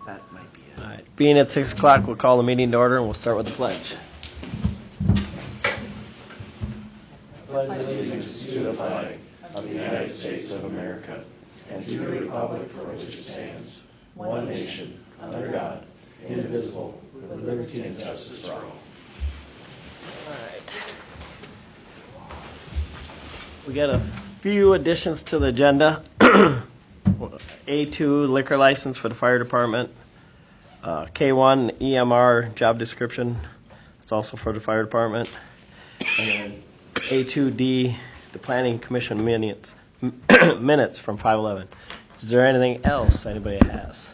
That might be it. All right. Being at 6 o'clock, we'll call the meeting to order and we'll start with the pledge. Allegiance to the flag of the United States of America and to the republic for which it stands, one nation, under God, indivisible, with liberty and justice for all. All right. We got a few additions to the agenda. A2 liquor license for the fire department. K1 EMR job description. It's also for the fire department. And then A2D, the planning commission minutes from 5/11. Is there anything else anybody has?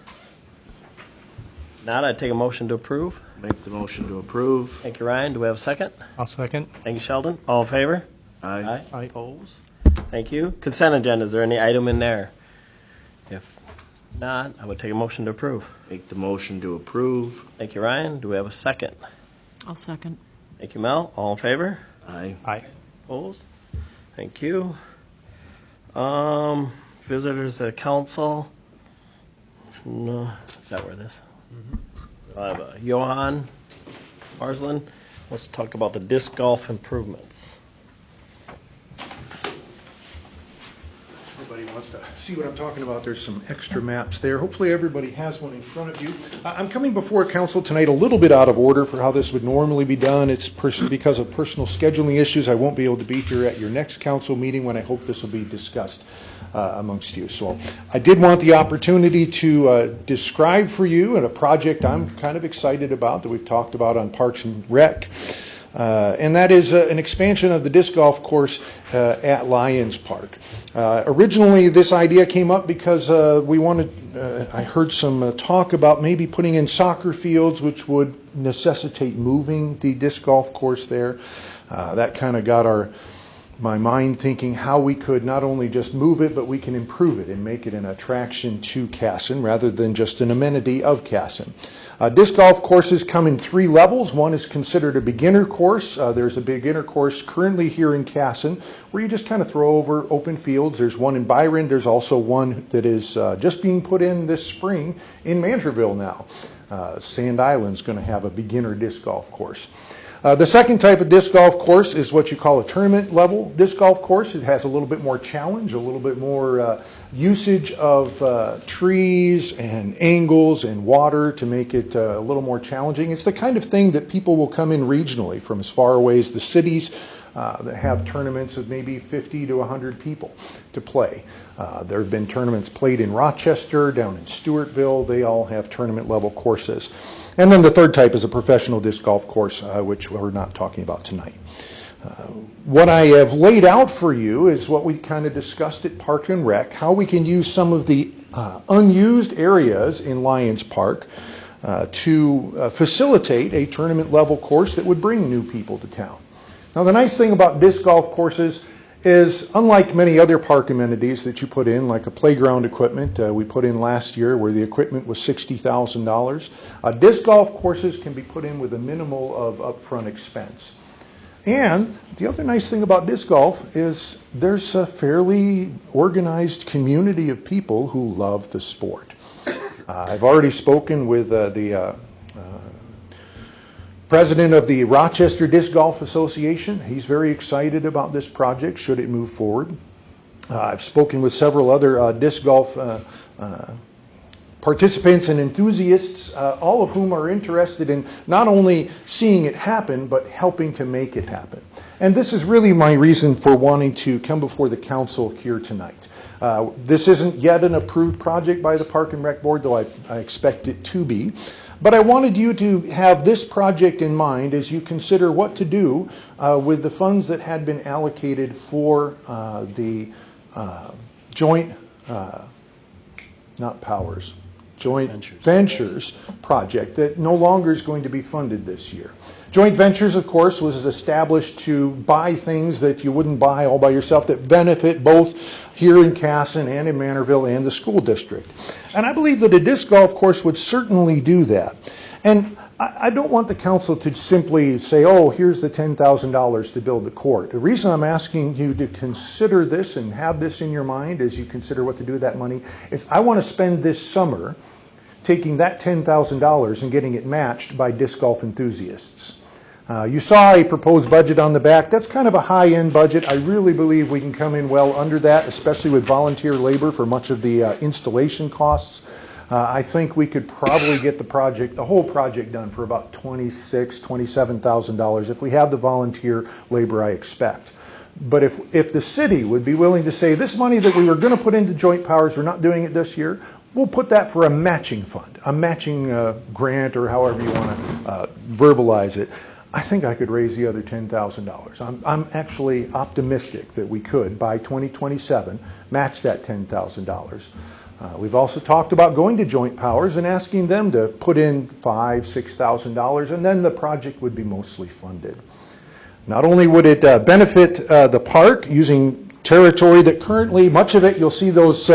Not, I'd take a motion to approve. Make the motion to approve. Thank you, Ryan. Do we have a second? I'll second. Thank you, Sheldon. All in favor? Aye. Aye. Opposed? Thank you. Consent agenda, is there any item in there? If not, I would take a motion to approve. Make the motion to approve. Thank you, Ryan. Do we have a second? I'll second. Thank you, Mel. All in favor? Aye. Aye. Opposed? Thank you. Visitors to council. No, is that where it is? I have Johan Marsland wants to talk about the disc golf improvements. Everybody wants to see what I'm talking about. There's some extra maps there. Hopefully everybody has one in front of you. I'm coming before council tonight a little bit out of order for how this would normally be done. It's because of personal scheduling issues. I won't be able to be here at your next council meeting when I hope this will be discussed amongst you. So I did want the opportunity to describe for you a project I'm kind of excited about that we've talked about on Parks and Rec. And that is an expansion of the disc golf course at Lions Park. Originally, this idea came up because I heard some talk about maybe putting in soccer fields, which would necessitate moving the disc golf course there. That kind of got my mind thinking how we could not only just move it, but we can improve it and make it an attraction to Casson rather than just an amenity of Casson. Disc golf courses come in 3 levels. One is considered a beginner course. There's a beginner course currently here in Casson where you just kind of throw over open fields. There's one in Byron. There's also one that is just being put in this spring in Mantorville now. Sand Island's going to have a beginner disc golf course. The second type of disc golf course is what you call a tournament level disc golf course. It has a little bit more challenge, a little bit more usage of trees and angles and water to make it a little more challenging. It's the kind of thing that people will come in regionally from as far away as the cities that have tournaments of maybe 50 to 100 people to play. There have been tournaments played in Rochester, down in Stewartville. They all have tournament level courses. And then the third type is a professional disc golf course, which we're not talking about tonight. What I have laid out for you is what we kind of discussed at Park and Rec, how we can use some of the unused areas in Lions Park to facilitate a tournament level course that would bring new people to town. Now, the nice thing about disc golf courses is, unlike many other park amenities that you put in, like a playground equipment we put in last year where the equipment was $60,000, disc golf courses can be put in with a minimal of upfront expense. And the other nice thing about disc golf is there's a fairly organized community of people who love the sport. I've already spoken with the president of the Rochester Disc Golf Association. He's very excited about this project should it move forward. I've spoken with several other disc golf participants and enthusiasts, all of whom are interested in not only seeing it happen, but helping to make it happen. And this is really my reason for wanting to come before the council here tonight. This isn't yet an approved project by the Park and Rec Board, though I expect it to be. But I wanted you to have this project in mind as you consider what to do with the funds that had been allocated for the joint ventures project that no longer is going to be funded this year. Joint ventures, of course, was established to buy things that you wouldn't buy all by yourself that benefit both here in Casson and in Mantorville and the school district. And I believe that a disc golf course would certainly do that. And I don't want the council to simply say, oh, here's the $10,000 to build the court. The reason I'm asking you to consider this and have this in your mind as you consider what to do with that money is I want to spend this summer taking that $10,000 and getting it matched by disc golf enthusiasts. You saw a proposed budget on the back. That's kind of a high-end budget. I really believe we can come in well under that, especially with volunteer labor for much of the installation costs. I think we could probably get the whole project done for about $26,000, $27,000 if we have the volunteer labor I expect. But if the city would be willing to say, this money that we were going to put into joint powers, we're not doing it this year, we'll put that for a matching fund, a matching grant, or however you want to verbalize it. I think I could raise the other $10,000. I'm actually optimistic that we could, by 2027, match that $10,000. We've also talked about going to joint powers and asking them to put in $5,000, $6,000, and then the project would be mostly funded. Not only would it benefit the park using territory that currently, much of it, you'll see those,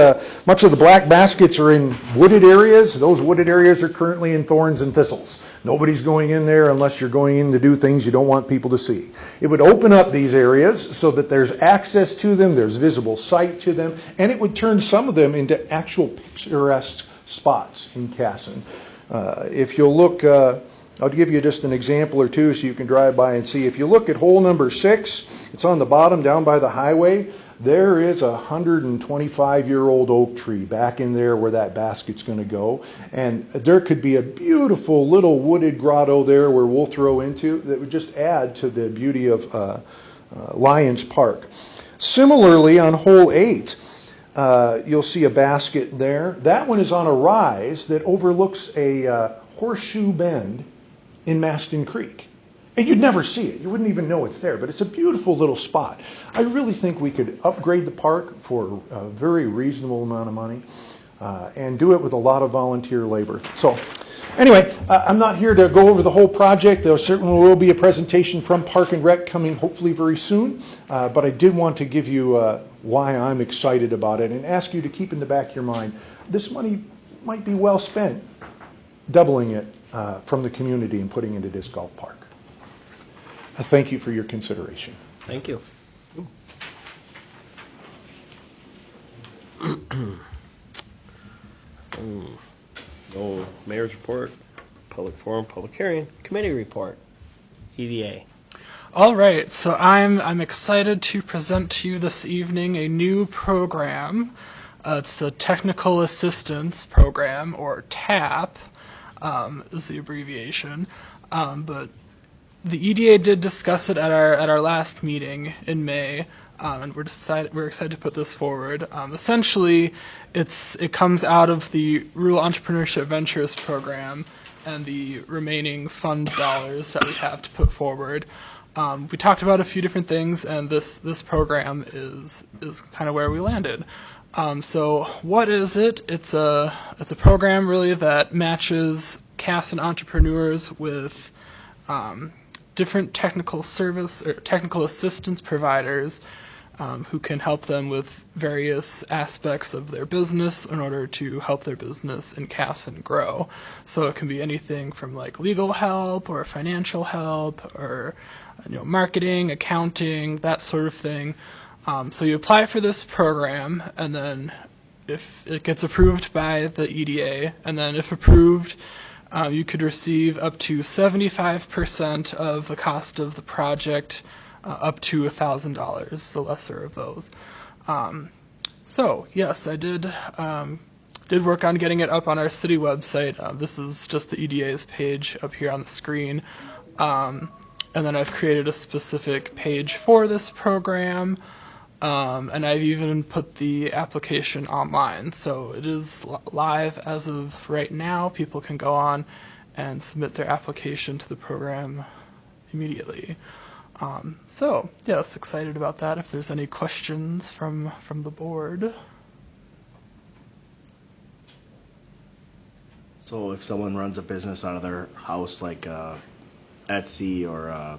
much of the black baskets are in wooded areas. Those wooded areas are currently in thorns and thistles. Nobody's going in there unless you're going in to do things you don't want people to see. It would open up these areas so that there's access to them, there's visible sight to them, and it would turn some of them into actual picturesque spots in Casson. If you'll look, I'll give you just an example or two so you can drive by and see. If you look at hole number 6, it's on the bottom down by the highway. There is a 125-year-old oak tree back in there where that basket's going to go. And there could be a beautiful little wooded grotto there where we'll throw into that would just add to the beauty of Lions Park. Similarly, on hole 8, you'll see a basket there. That one is on a rise that overlooks a horseshoe bend in Maston Creek. And you'd never see it. You wouldn't even know it's there, but it's a beautiful little spot. I really think we could upgrade the park for a very reasonable amount of money and do it with a lot of volunteer labor. So anyway, I'm not here to go over the whole project. There certainly will be a presentation from Park and Rec coming hopefully very soon, but I did want to give you why I'm excited about it and ask you to keep in the back of your mind, this money might be well spent doubling it from the community and putting into Disc Golf Park. I thank you for your consideration. Thank you. No mayor's report, public forum, public hearing, committee report, EDA. All right, so I'm excited to present to you this evening a new program. It's the Technical Assistance Program, or TAP, is the abbreviation. But the EDA did discuss it at our last meeting in May, and we're excited to put this forward. Essentially, it comes out of the Rural Entrepreneurship Ventures program and the remaining fund dollars that we have to put forward. We talked about a few different things, and this program is kind of where we landed. So what is it? It's a program really that matches Casson entrepreneurs with different technical service or technical assistance providers who can help them with various aspects of their business in order to help their business in Casson grow. So it can be anything from like legal help or financial help or marketing, accounting, that sort of thing. So you apply for this program, and then if it gets approved by the EDA, and then if approved, you could receive up to 75% of the cost of the project, up to $1,000, the lesser of those. So yes, I did work on getting it up on our city website. This is just the EDA's page up here on the screen. And then I've created a specific page for this program. And I've even put the application online. So it is live as of right now. People can go on and submit their application to the program immediately. So, yes, excited about that. If there's any questions from the board. So if someone runs a business out of their house, like Etsy or a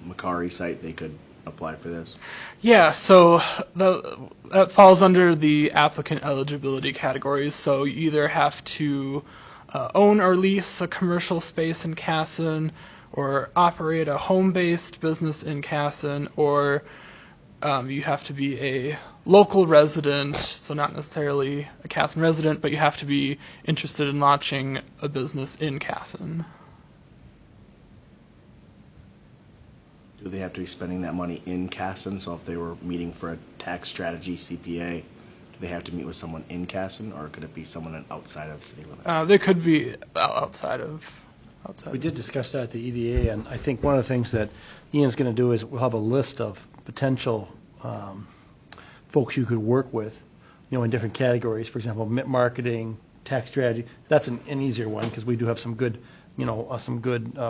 Macari site, they could apply for this? Yeah, so that falls under the applicant eligibility categories. So you either have to own or lease a commercial space in Casson, or operate a home-based business in Casson, or you have to be a local resident, so not necessarily a Casson resident, but you have to be interested in launching a business in Casson. Do they have to be spending that money in Casson? So if they were meeting for a tax strategy CPA, do they have to meet with someone in Casson, or could it be someone outside of city limits? They could be outside of. We did discuss that at the EDA, and I think one of the things that Ian's going to do is we'll have a list of potential folks you could work with, in different categories. For example, marketing, tax strategy. That's an easier one because we do have some good,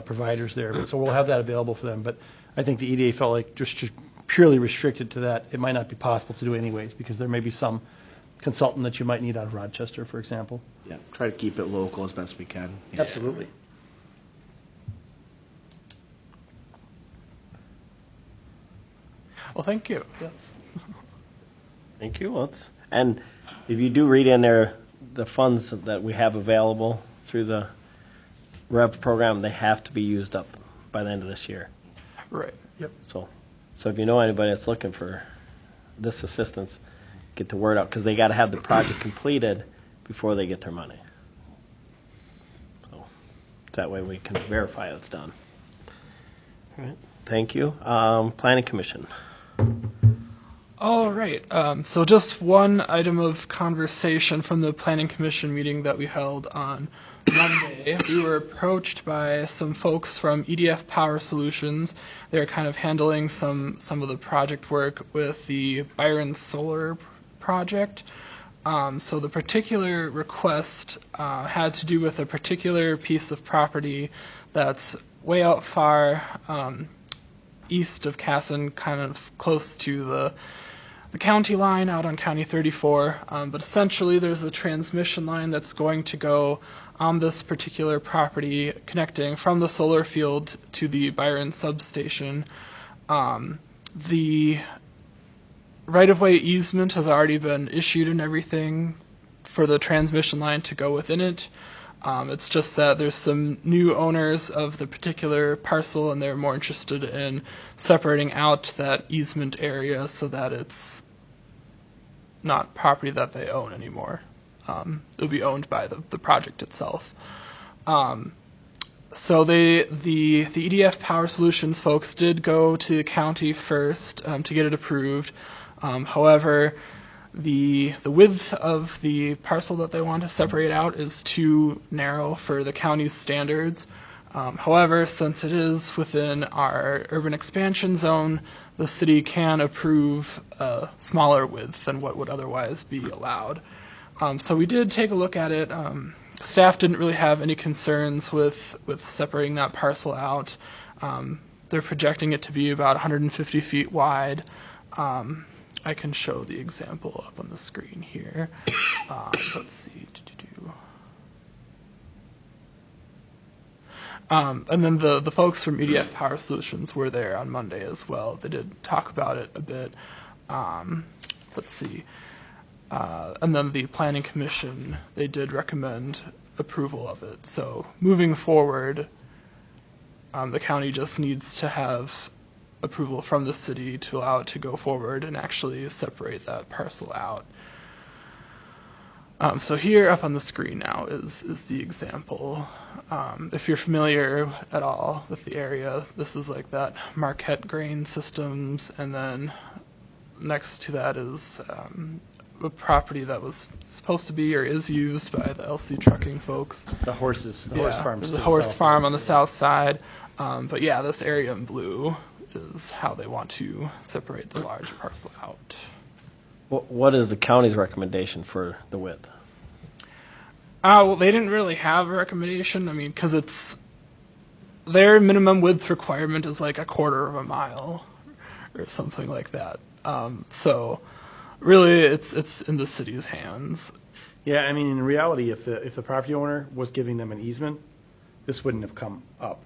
providers there. So we'll have that available for them. But I think the EDA felt like just purely restricted to that, it might not be possible to do anyways because there may be some consultant that you might need out of Rochester, for example. Yeah, try to keep it local as best we can. Absolutely. Well, thank you. Yes. Thank you. And if you do read in there the funds that we have available through the REV program, they have to be used up by the end of this year. Right. Yep. So if you know anybody that's looking for this assistance, get the word out because they got to have the project completed before they get their money. So that way we can verify it's done. All right. Thank you. Planning Commission. All right. So just one item of conversation from the Planning Commission meeting that we held on Monday. We were approached by some folks from EDF Power Solutions. They're kind of handling some of the project work with the Byron Solar project. So the particular request had to do with a particular piece of property that's way out far east of Casson, kind of close to the county line out on County 34. But essentially there's a transmission line that's going to go on this particular property connecting from the solar field to the Byron substation. The right-of-way easement has already been issued and everything for the transmission line to go within it. It's just that there's some new owners of the particular parcel and they're more interested in separating out that easement area so that it's not property that they own anymore. It'll be owned by the project itself. So the EDF Power Solutions folks did go to the county first to get it approved. However, the width of the parcel that they want to separate out is too narrow for the county's standards. However, since it is within our urban expansion zone, the city can approve a smaller width than what would otherwise be allowed. So we did take a look at it. Staff didn't really have any concerns with separating that parcel out. They're projecting it to be about 150 feet wide. I can show the example up on the screen here. Let's see. And then the folks from EDF Power Solutions were there on Monday as well. They did talk about it a bit. Let's see. And then the Planning Commission, they did recommend approval of it. So moving forward, the county just needs to have approval from the city to allow it to go forward and actually separate that parcel out. So here up on the screen now is the example. If you're familiar at all with the area, this is like that Marquette Grain Systems, and then next to that is a property that was supposed to be or is used by the LC Trucking folks. The horse farm. There's a horse farm on the south side. But yeah, this area in blue is how they want to separate the large parcel out. What is the county's recommendation for the width? Well, they didn't really have a recommendation. I mean, because it's their minimum width requirement is like 1/4 of a mile or something like that. So really, it's in the city's hands. Yeah, I mean, in reality, if the property owner was giving them an easement, this wouldn't have come up.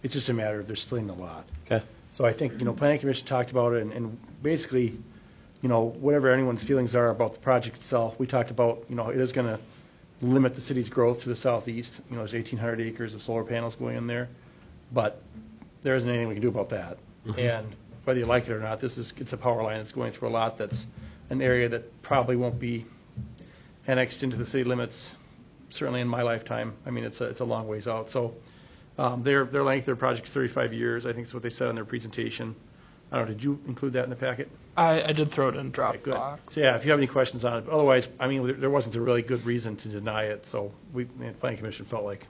It's just a matter of they're splitting the lot. Okay. So I think, Planning Commission talked about it, and basically, whatever anyone's feelings are about the project itself, we talked about, it is going to limit the city's growth to the southeast. You know, there's 1,800 acres of solar panels going in there, but there isn't anything we can do about that. And whether you like it or not, it's a power line that's going through a lot that's an area that probably won't be annexed into the city limits, certainly in my lifetime. I mean, it's a long ways out. So their length, their project's 35 years. I think that's what they said on their presentation. I don't know, did you include that in the packet? I did throw it in Okay, good. Dropbox. So yeah, if you have any questions on it, but otherwise, I mean, there wasn't a really good reason to deny it, so the planning commission felt like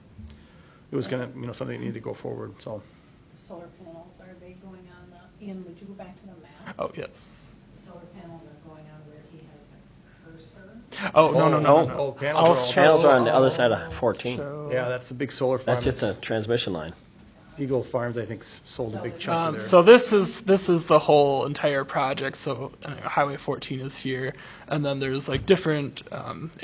it was gonna, something that needed to go forward, so. Solar panels, are they going on the, Ian, would you go back to the map? Oh, yes. The solar panels are going on where he has the cursor. Oh, no. Oh, panels are all- Panels are on the other side of 14. Yeah, that's a big solar farm. That's just a transmission line. Eagle Farms, I think, sold a big chunk of there. So this is the whole entire project. So Highway 14 is here, and then there's like different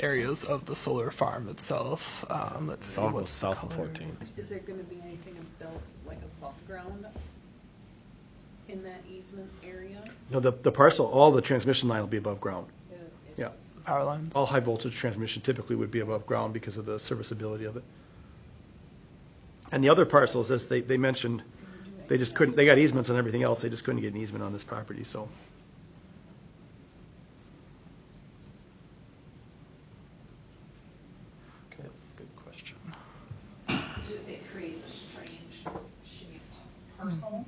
areas of the solar farm itself. Let's see All goes what's south of colored. 14. Is there gonna be anything built like above ground in that easement area? No, the parcel, all the transmission line will be above ground. It Yeah. is. Power lines. All high voltage transmission typically would be above ground because of the serviceability of it. And the other parcels, as they mentioned, they just couldn't, they got easements on everything else, they just couldn't get an easement on this property, so. Okay, that's a good question. It creates a strange shaped parcel,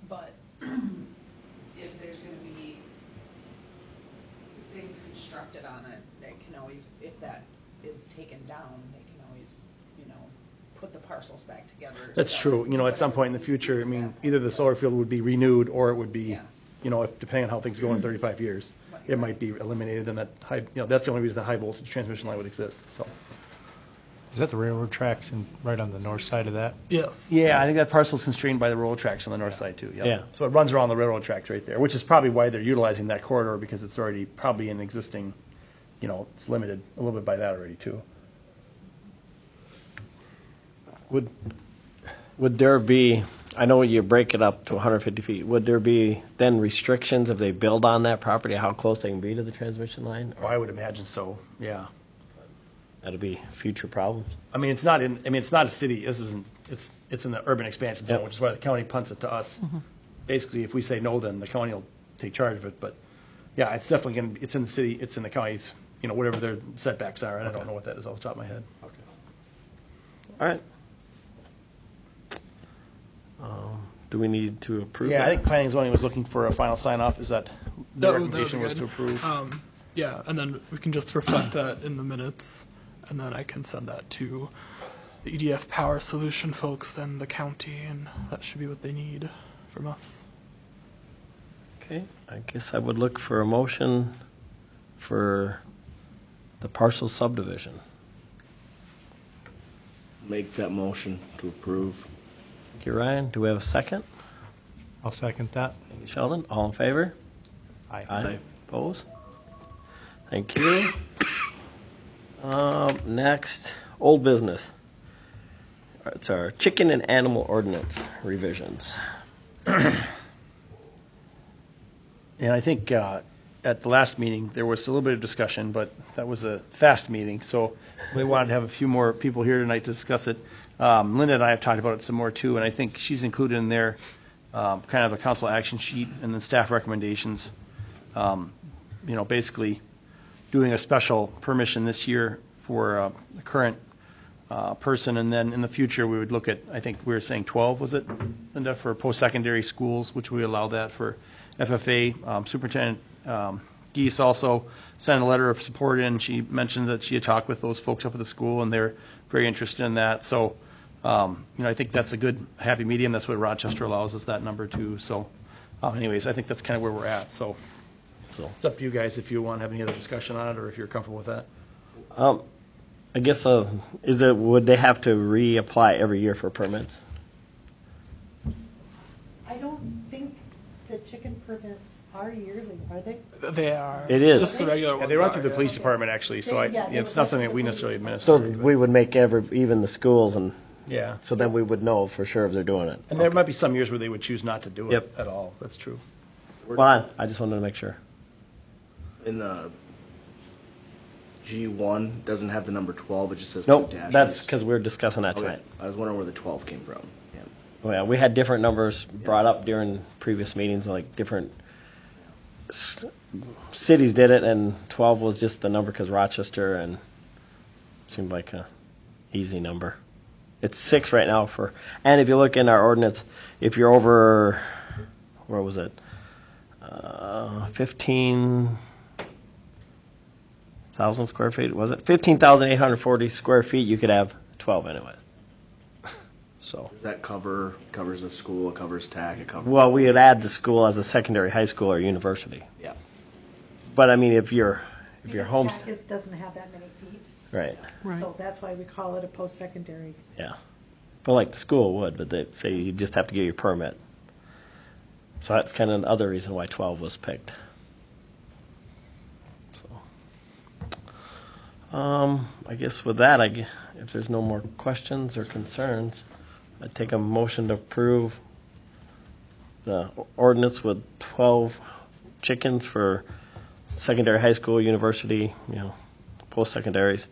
but if there's gonna be things constructed on it, they can always, if that is taken down, they can always, put the parcels back together. That's sell true, it, at some point in the whatever. future, I mean, either the solar field would be renewed, or it would be, Yeah. if, depending on how things go in 35 years, it might be eliminated, and that high, that's the only reason the high voltage transmission line would exist, so. Is that the railroad tracks and right on the north side of that? Yes. Yeah, I think that parcel's constrained by the railroad tracks on the north side too, Yeah. So it runs around the railroad tracks right there, which is probably why they're utilizing that corridor, because it's already probably an existing, it's limited a little bit by that already too. Would there be, I know you break it up to 150 feet, would there be then restrictions if they build on that property, how close they can be to the transmission line? Oh, I would imagine so, yeah. That'd be future problems. I mean, it's not a city, this isn't, it's in the urban expansion zone, Yep. which is why the county punts it to us. Basically, if we say no, then the county will take charge of it, but, yeah, it's definitely gonna, it's in the city, it's in the counties, whatever their setbacks are, and I don't know what that is off the top of my head. All right. Do we need to approve Yeah, I that? think planning and zoning was looking for a final sign-off, is that, the That would be recommendation was good. to approve? Yeah, and then we can just reflect that in the minutes, and then I can send that to the EDF Power Solution folks and the county, and that should be what they need from us. Okay, I guess I would look for a motion for the parcel subdivision. Make that motion to approve. Thank you, Ryan. Do we have a second? I'll second that. Thank you, Sheldon. All in favor? Aye. Opposed? Thank you. Next, old business. It's our chicken and animal ordinance revisions. And I think at the last meeting, there was a little bit of discussion, but that was a fast meeting, so we wanted to have a few more people here tonight to discuss it. Linda and I have talked about it some more too, and I think she's included in there kind of a council action sheet and then staff recommendations. Basically doing a special permission this year for the current person, and then in the future, we would look at, I think we were saying 12, was it, Linda, for post-secondary schools, which we allow that for FFA. Superintendent Geese also sent a letter of support in. She mentioned that she had talked with those folks up at the school, and they're very interested in that. So, I think that's a good, happy medium. That's what Rochester allows us, that number too. So, anyways, I think that's kind of where we're at. So, it's up to you guys if you want to have any other discussion on it, or if you're comfortable with that. I guess, would they have to reapply every year for permits? I don't think the chicken permits are yearly, are they? They are. It is. Just the regular Yeah, ones. they run are, through the yeah. police department, actually, so Yeah, they it's run not something through that the we police necessarily department. administer. So we would make even the schools, and Yeah. so then we would know for sure if they're doing it. And there might be some years where they would choose not to do it Yep. at all. That's true. Well, I just wanted to make sure. In the G1 doesn't have the number 12, it just says Nope, two dashes. that's because we were discussing that Okay, tonight. I was wondering where the 12 came from. Yeah. Well, we had different numbers brought up during previous meetings, like different cities did it, and 12 was just the number because Rochester, and seemed like a easy number. It's 6 right now for, and if you look in our ordinance, if you're over, where was it? 15,000 square feet, was it? 15,840 square feet, you could have 12 anyways. So. Does that covers the school, it covers TAC, it covers? Well, we would add the school as a secondary high school or university. Yeah. But I mean, if your Because home's, TAC doesn't have that many feet, right, so that's why we call it a post-secondary. yeah. But like the school would, but they say you just have to get your permit. So that's kind of another reason why 12 was picked. So, I guess with that, if there's no more questions or concerns, I'd take a motion to approve the ordinance with 12 chickens for secondary high school, university, post-secondaries.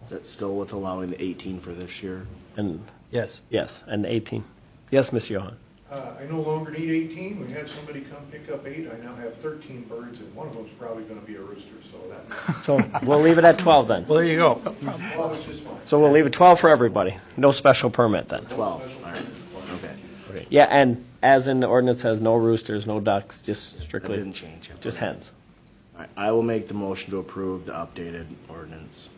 Is that still with allowing the 18 for this year? And, Yes. yes, and 18. Yes, Mr. Johan? I no longer need 18. We had somebody come pick up 8. I now have 13 birds, and one of them's probably going to be a rooster, so that So we'll leave it at 12 then. Well, there you go. well, it's just fine. So we'll leave it 12 for everybody. No special permit then. 12, all right, okay. Yeah, and as in the ordinance has no roosters, no ducks, just That strictly, didn't change. just hens. All right, I will make the motion to approve the updated ordinance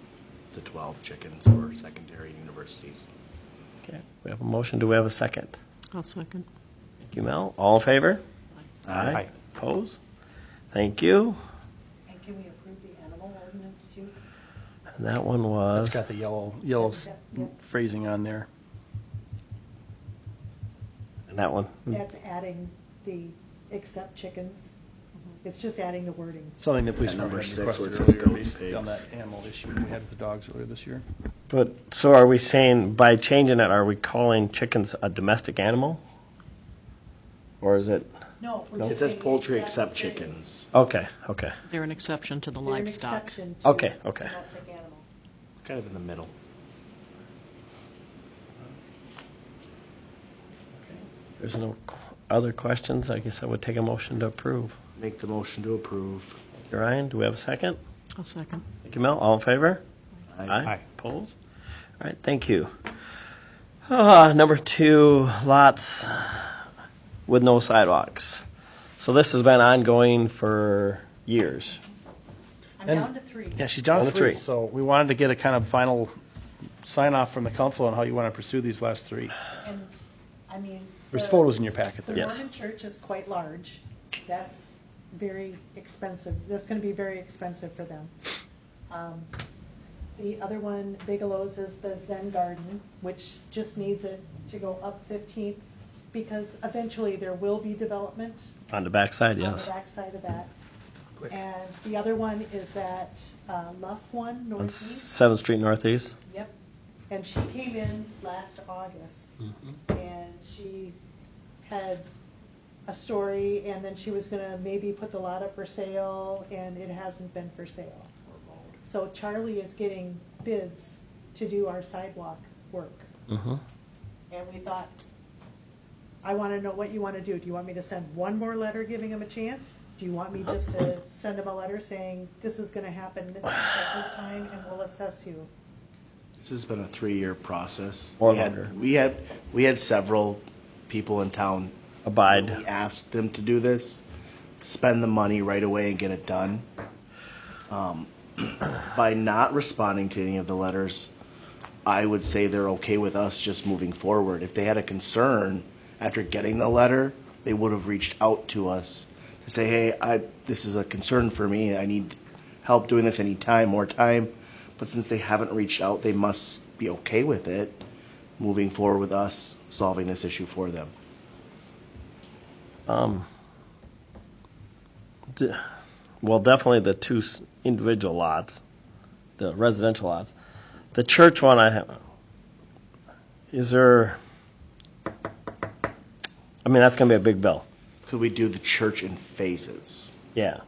to 12 chickens for secondary universities. Okay, we have a motion. Do we have a second? I'll second. Thank you, Mel. All in favor? Aye. Opposed? Thank you. And can we approve the animal ordinance too? And that one was, It's got the yellow Yep. phrasing on there. and that one, That's adding the except chickens. It's just adding the wording. Something the police At number department had 6 where it requested says earlier goats, based on pigs. that animal issue we had with the dogs earlier this year. but, so are we saying, by changing it, are we calling chickens a domestic animal? Or is it, No, we're No. It just says saying poultry except chickens. okay, okay. They're an exception to the They're an livestock. exception to Okay, okay. domestic animal. Kind of in the middle. There's no other questions, I guess I would take a motion to approve. Make the motion to approve. Thank you, Ryan. Do we have a second? I'll second. Thank you, Mel. All in favor? Aye. Opposed? All right, thank you. Number 2, lots with no sidewalks. So this has been ongoing for years. I'm And- down to 3. Yeah, she's down On to the 3. three. So we wanted to get a kind of final sign off from the council on how you want to pursue these last 3. And, I mean. There's the- photos in your packet The there. Yes. Mormon church is quite large. That's very expensive. That's going to be very expensive for them. The other one, Bigelow's, is the Zen Garden, which just needs it to go up 15th, because eventually there will be development On the backside, on yes. the backside of that. And the other one is that Luff one, On Northeast. 7th Street Northeast. Yep. And she came in last August, and she had a story, and then she was gonna maybe put the lot up for sale, and it hasn't been for sale. So Charlie is getting bids to do our sidewalk work. Mhm. And we thought, I wanna know what you wanna do. Do you want me to send one more letter giving him a chance? Do you want me just to send him a letter saying, this is gonna happen at this time, and we'll assess you? This has been a 3-year process. Or We had- longer. We had several people in town. Abide. We asked them to do this, spend the money right away and get it done. By not responding to any of the letters, I would say they're okay with us just moving forward. If they had a concern after getting the letter, they would have reached out to us to say, hey, this is a concern for me. I need help doing this. I need time, more time. But since they haven't reached out, they must be okay with it, moving forward with us solving this issue for them. Well, definitely the 2 individual lots, the residential lots. The church one, is there, I mean, that's going to be a big bill. Could we do the church in phases? Yeah.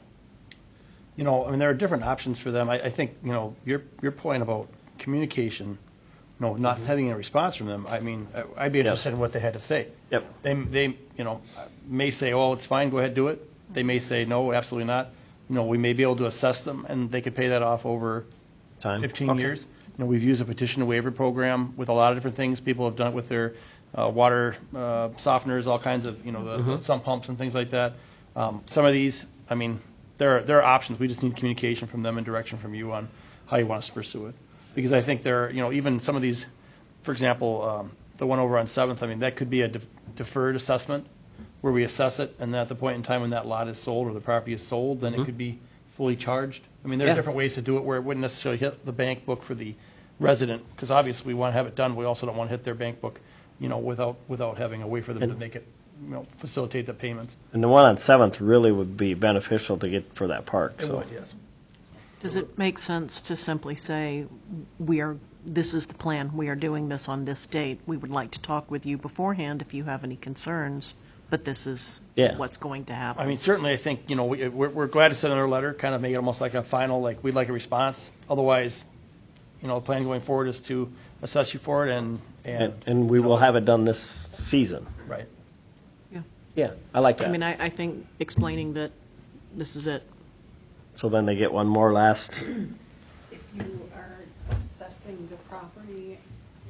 You know, I mean, there are different options for them. I think, you know, your point about communication, you know, not having a response from them, I mean, I'd be interested in what they had to say. Yep. They, you know, may say, oh, it's fine, go ahead, do it. They may say, no, absolutely not. You know, we may be able to assess them, and they could pay that off over Time. 15 Okay. years. You know, we've used a petition waiver program with a lot of different things. People have done it with their water softeners, all kinds of, you know, the sump pumps and things like that. Some of these, I mean, there are options. We just need communication from them and direction from you on how you want us to pursue it. Because I think there are, you know, even some of these, for example, the one over on 7th, I mean, that could be a deferred assessment where we assess it, and then at the point in time when that lot is sold or the property is sold, then it could be fully charged. I mean, there are Yeah. different ways to do it where it wouldn't necessarily hit the bank book for the resident, because obviously we want to have it done. We also don't want to hit their bank book, you know, without having a way for them to make it, you know, facilitate the payments. And the one on 7th really would be beneficial to get for that park, It so. would, yes. Does it make sense to simply say, this is the plan, we are doing this on this date, we would like to talk with you beforehand if you have any concerns, but this is Yeah. what's going to happen? I mean, certainly, I think, you know, we're glad to send another letter, kind of make it almost like a final, like, we'd like a response. Otherwise, you know, the plan going forward is to assess you for it And we will have it done this season. right. Yeah. Yeah, I like I mean, that. I think explaining that this is it. So then they get one more last, If you are assessing the property,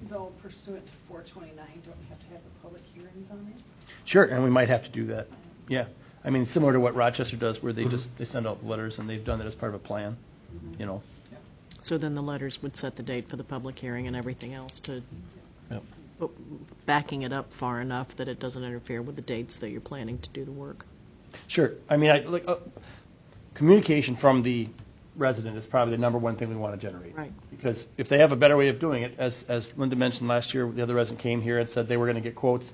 though pursuant to 429, don't you have to have the public hearings on it? Sure, and we might have to do that. Yeah. I mean, similar to what Rochester does, where they just, they send out the letters, and they've done that as part of a plan, you know. So then the letters would set the date for the public hearing and everything else to, Yep. but backing it up far enough that it doesn't interfere with the dates that you're planning to do the work. Sure. I mean, communication from the resident is probably the number one thing we want to generate. Right. Because if they have a better way of doing it, as Linda mentioned last year, the other resident came here and said they were going to get quotes,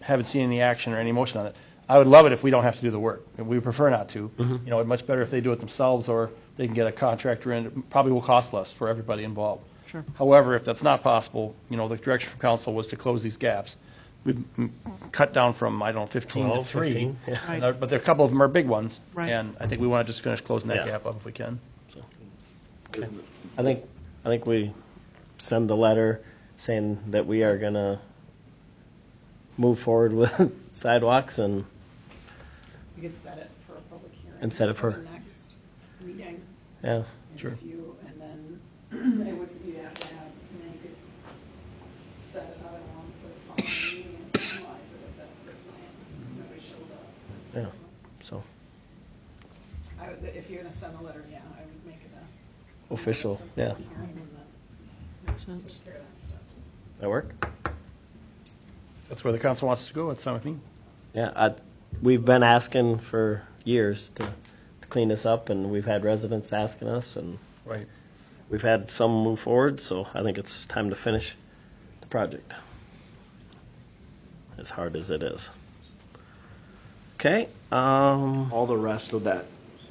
haven't seen any action or any motion on it. I would love it if we don't have to do the work. We prefer not to. You know, it's much better if they do it themselves, or they can get a contractor in. It probably will cost less for everybody involved. Sure. However, if that's not possible, you know, the direction from council was to close these gaps. We've cut down from, I don't know, 15 to 12, 3. 15, yeah. Right. But there are a couple of them are big ones. Right. And I think we want to just finish closing that Yeah. gap up if we can. I think we send the letter saying that we are gonna move forward with sidewalks and, You could set it for a public hearing. And set it for- the next meeting. yeah. And Sure. review, and then it would, you'd have to have, and then you could set it how they want for the following meeting and finalize it if that's their plan. Nobody shows up. Yeah, so, If you're gonna send a letter, yeah, I would make it a. Official, simple yeah. hearing and then Makes sense. take care of that stuff. that work? That's where the council wants to go. That's fine with me. Yeah, we've been asking for years to clean this up, and we've had residents asking us, and Right. we've had some move forward, so I think it's time to finish the project. As hard as it is. Okay, All the rest of that,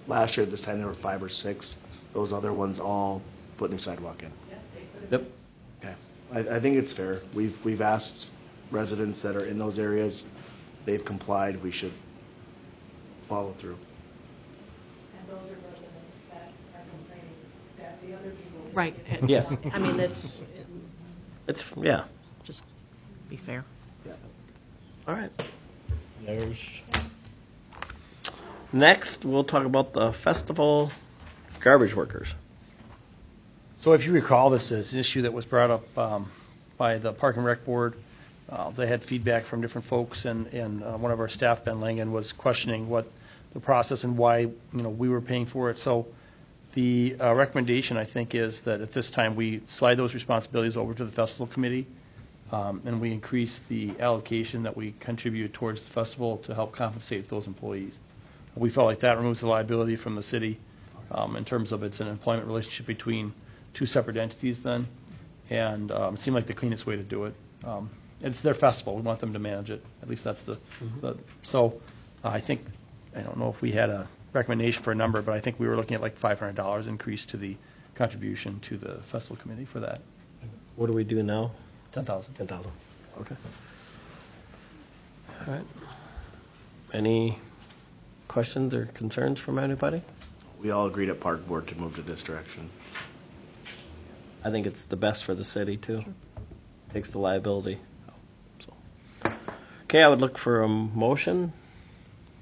last year at this time, there were 5 or 6. Those other ones all put new sidewalk in. yep, Okay. I think it's fair. We've asked residents that are in those areas, they've complied, we should follow through. And those are residents that are complaining that the other people. didn't Right. get it. yes, I mean, it's, it's, yeah, just be fair. all right. Next, we'll talk about the festival garbage workers. So if you recall, this is an issue that was brought up by the Park and Rec Board. They had feedback from different folks, and one of our staff, Ben Langen, was questioning what the process and why, you know, we were paying for it. So the recommendation, I think, is that at this time, we slide those responsibilities over to the festival committee, and we increase the allocation that we contribute towards the festival to help compensate those employees. We felt like that removes the liability from the city in terms of it's an employment relationship between two separate entities then, and it seemed like the cleanest way to do it. It's their festival. We want them to manage it. At least that's the so I think, I don't know if we had a recommendation for a number, but I think we were looking at like $500 increase to the contribution to the festival committee for that. What do we do now? 10,000. 10,000. Okay. All right. Any questions or concerns from anybody? We all agreed at Park Board to move to this direction. I think it's the best for the city, too. Takes the liability. So. Okay, I would look for a motion.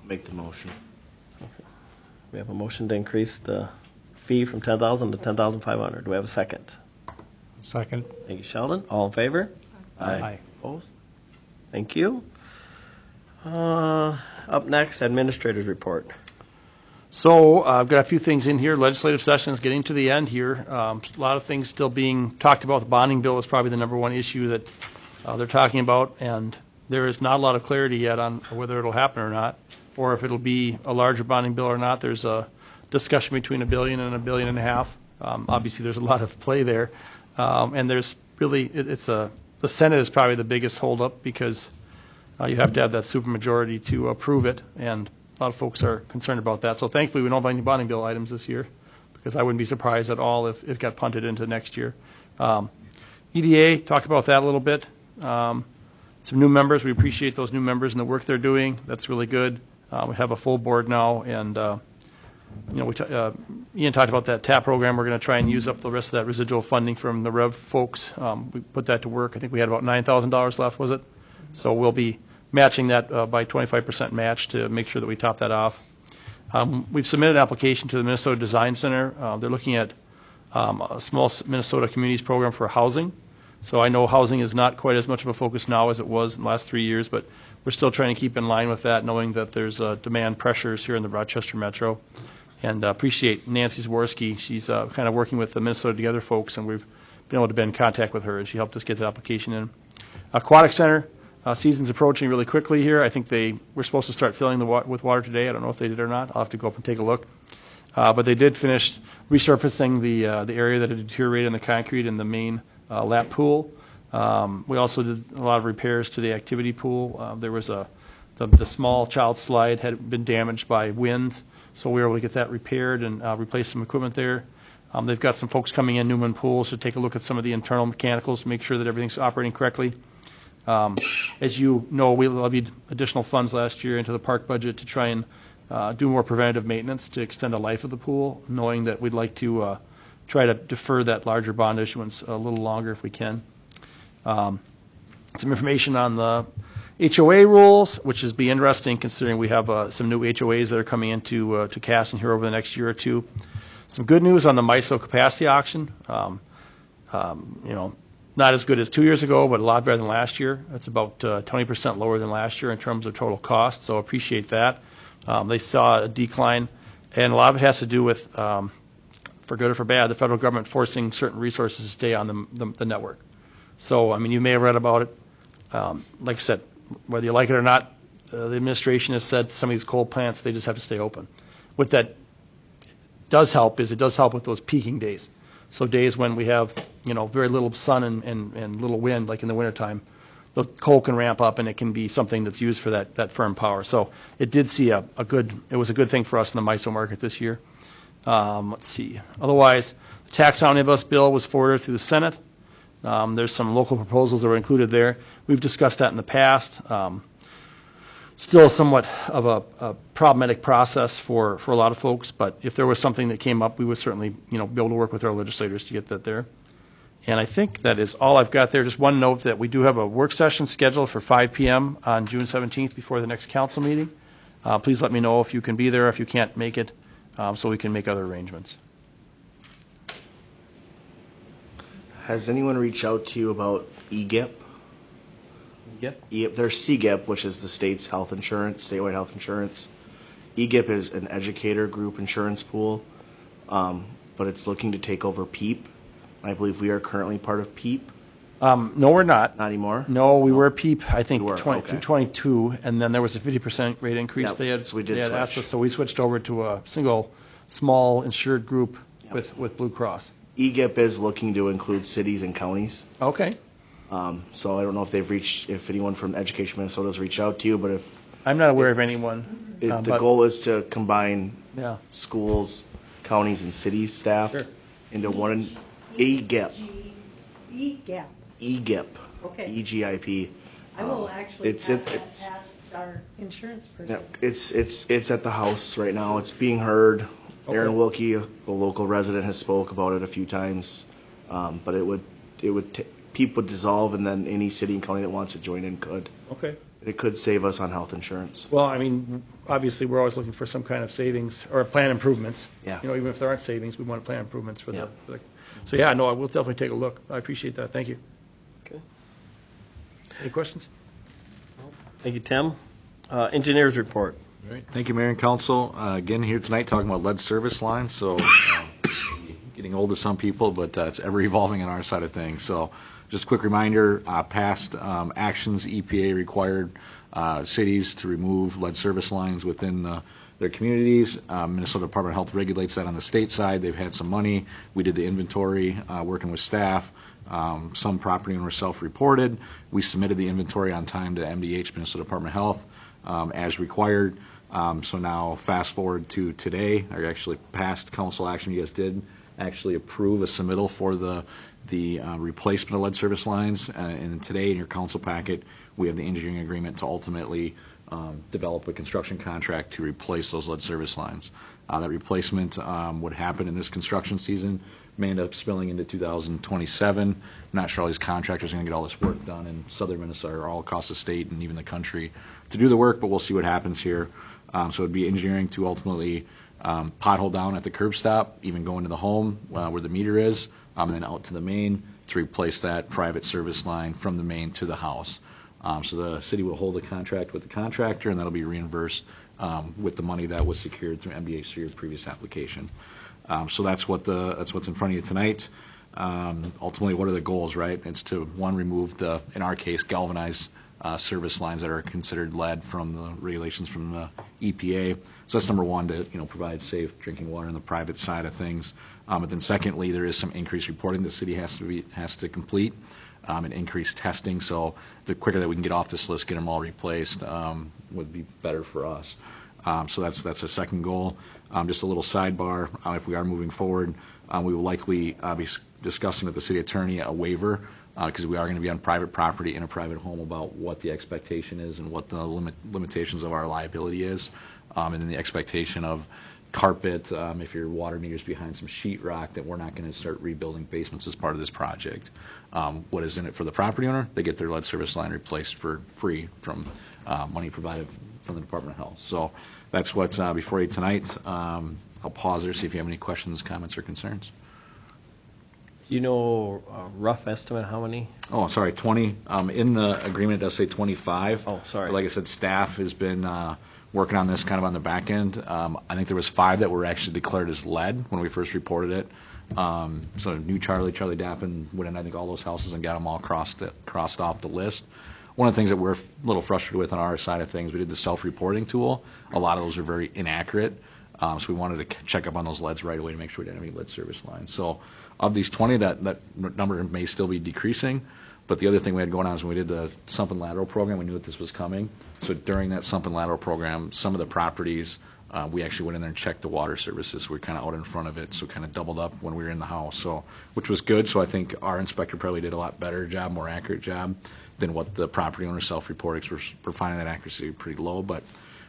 Make the motion. We have a motion to increase the fee from 10,000 to 10,500. Do we have a second? Second. Thank you, Sheldon. All in favor? Aye. Opposed? Thank you. Up next, administrator's report. So I've got a few things in here. Legislative session is getting to the end here. A lot of things still being talked about. The bonding bill is probably the number one issue that they're talking about, and there is not a lot of clarity yet on whether it'll happen or not, or if it'll be a larger bonding bill or not. There's a discussion between $1 billion and $1.5 billion. Obviously, there's a lot of play there, and there's really the Senate is probably the biggest holdup because you have to have that supermajority to approve it, and a lot of folks are concerned about that. So thankfully, we don't have any bonding bill items this year, because I wouldn't be surprised at all if it got punted into next year. EDA, talk about that a little bit. Some new members. We appreciate those new members and the work they're doing. That's really good. We have a full board now, and Ian talked about that TAP program. We're going to try and use up the rest of that residual funding from the REV folks. We put that to work. I think we had about $9,000 left, was it? So we'll be matching that by 25% match to make sure that we top that off. We've submitted an application to the Minnesota Design Center. They're looking at a small Minnesota Communities program for housing. So I know housing is not quite as much of a focus now as it was in the last 3 years, but we're still trying to keep in line with that, knowing that there's demand pressures here in the Rochester Metro. And appreciate Nancy Zworski. She's kind of working with the Minnesota Together folks, and we've been able to be in contact with her, and she helped us get the application in. Aquatic Center. Season's approaching really quickly here. I think they were supposed to start filling with water today. I don't know if they did or not. I'll have to go up and take a look. But they did finish resurfacing the area that had deteriorated in the concrete in the main lap pool. We also did a lot of repairs to the activity pool. There was the small child slide had been damaged by winds, so we were able to get that repaired and replace some equipment there. They've got some folks coming in, Newman Pools, to take a look at some of the internal mechanicals to make sure that everything's operating correctly. As you know, we levied additional funds last year into the park budget to try and do more preventative maintenance to extend the life of the pool, knowing that we'd like to try to defer that larger bond issuance a little longer if we can. Some information on the HOA rules, which is be interesting considering we have some new HOAs that are coming into to Casson here over the next year or two. Some good news on the MISO capacity auction. Not as good as 2 years ago, but a lot better than last year. It's about 20% lower than last year in terms of total cost, so appreciate that. They saw a decline, and a lot of it has to do with, for good or for bad, the federal government forcing certain resources to stay on the network. So, I mean, you may have read about it. Like I said, whether you like it or not, the administration has said some of these coal plants, they just have to stay open. What that does help is it does help with those peaking days. So days when we have, very little sun and little wind, like in the wintertime, the coal can ramp up and it can be something that's used for that firm power. So it did see it was a good thing for us in the MISO market this year. Let's see. Otherwise, the tax omnibus bill was forwarded through the Senate. There's some local proposals that were included there. We've discussed that in the past. Still somewhat of a problematic process for a lot of folks, but if there was something that came up, we would certainly be able to work with our legislators to get that there. And I think that is all I've got there. Just one note that we do have a work session scheduled for 5 p.m. on June 17th before the next council meeting. Please let me know if you can be there, if you can't make it, so we can make other arrangements. Has anyone reached out to you about EGIP? Yep. There's CGIP, which is the state's health insurance, statewide health insurance. EGIP is an educator group insurance pool, but it's looking to take over PEEP. I believe we are currently part of PEEP. No, we're not. Not anymore? No, we were PEEP, I think, okay. through 22, and then there was a 50% rate increase. Yep, They had so we did asked switch. us, so we switched over to a single, small insured group with Blue Cross. EGIP is looking to include cities and counties. Okay. So I don't know if anyone from Education Minnesota has reached out to you, but if I'm not aware of anyone. the but- goal is to combine Yeah. schools, counties, and cities staff Sure. into one EGIP. EGAP. EGIP. Okay. EGIP. I will actually It's- pass that it's- past our insurance person. It's at the House right now. It's being heard. Aaron Wilkie, a local resident, has spoke about it a few times, but PEEP would dissolve, and then any city and county that wants to join in could. Okay. It could save us on health insurance. Well, I mean, obviously, we're always looking for some kind of savings or plan improvements. Yeah. You know, even if there aren't savings, we want to plan improvements for the, Yep. so yeah, no, I will definitely take a look. I appreciate that. Thank you. Okay. Any questions? Thank you, Tim. Engineers report. All right. Thank you, Mayor and Council. Again, here tonight talking about lead service lines. So getting old to some people, but it's ever evolving on our side of things. So just a quick reminder, past actions, EPA required cities to remove lead service lines within their communities. Minnesota Department of Health regulates that on the state side. They've had some money. We did the inventory working with staff. Some property owners self-reported. We submitted the inventory on time to MDH, Minnesota Department of Health, as required. So now fast forward to today, or actually past council action, you guys did actually approve a submittal for the replacement of lead service lines. And today in your council packet, we have the engineering agreement to ultimately develop a construction contract to replace those lead service lines. That replacement would happen in this construction season, may end up spilling into 2027. I'm not sure all these contractors are going to get all this work done in southern Minnesota or all across the state and even the country to do the work, but we'll see what happens here. So it would be engineering to ultimately pothole down at the curb stop, even go into the home where the meter is, and then out to the main to replace that private service line from the main to the house. So the city will hold the contract with the contractor, and that'll be reimbursed with the money that was secured through MDH through your previous application. So that's what's in front of you tonight. Ultimately, what are the goals, right? It's to, one, remove the, in our case, galvanized service lines that are considered lead from the regulations from the EPA. So that's number one, to provide safe drinking water on the private side of things. But then secondly, there is some increased reporting the city has to complete, and increased testing. So the quicker that we can get off this list, get them all replaced, would be better for us. So that's a second goal. Just a little sidebar, if we are moving forward, we will likely be discussing with the city attorney a waiver, because we are going to be on private property in a private home, about what the expectation is and what the limitations of our liability is, and then the expectation of carpet, if your water meter is behind some sheetrock, that we're not going to start rebuilding basements as part of this project. What is in it for the property owner? They get their lead service line replaced for free from money provided from the Department of Health. So that's what's before you tonight. I'll pause there, see if you have any questions, comments, or concerns. Do you know a rough estimate how many? Oh, sorry, 20. In the agreement, it does say 25. Oh, sorry. But like I said, staff has been working on this kind of on the back end. I think there was 5 that were actually declared as lead when we first reported it. So New Charlie Dappin went in, I think, all those houses and got them all crossed off the list. One of the things that we're a little frustrated with on our side of things, we did the self-reporting tool. A lot of those are very inaccurate. So we wanted to check up on those leads right away to make sure we didn't have any lead service lines. So of these 20, that number may still be decreasing. But the other thing we had going on is when we did the sump and lateral program, we knew that this was coming. So during that sump and lateral program, some of the properties, we actually went in there and checked the water services. So we're kind of out in front of it, so kind of doubled up when we were in the house, so which was good. So I think our inspector probably did a lot better job, more accurate job than what the property owner self-reported. We're finding that accuracy pretty low, but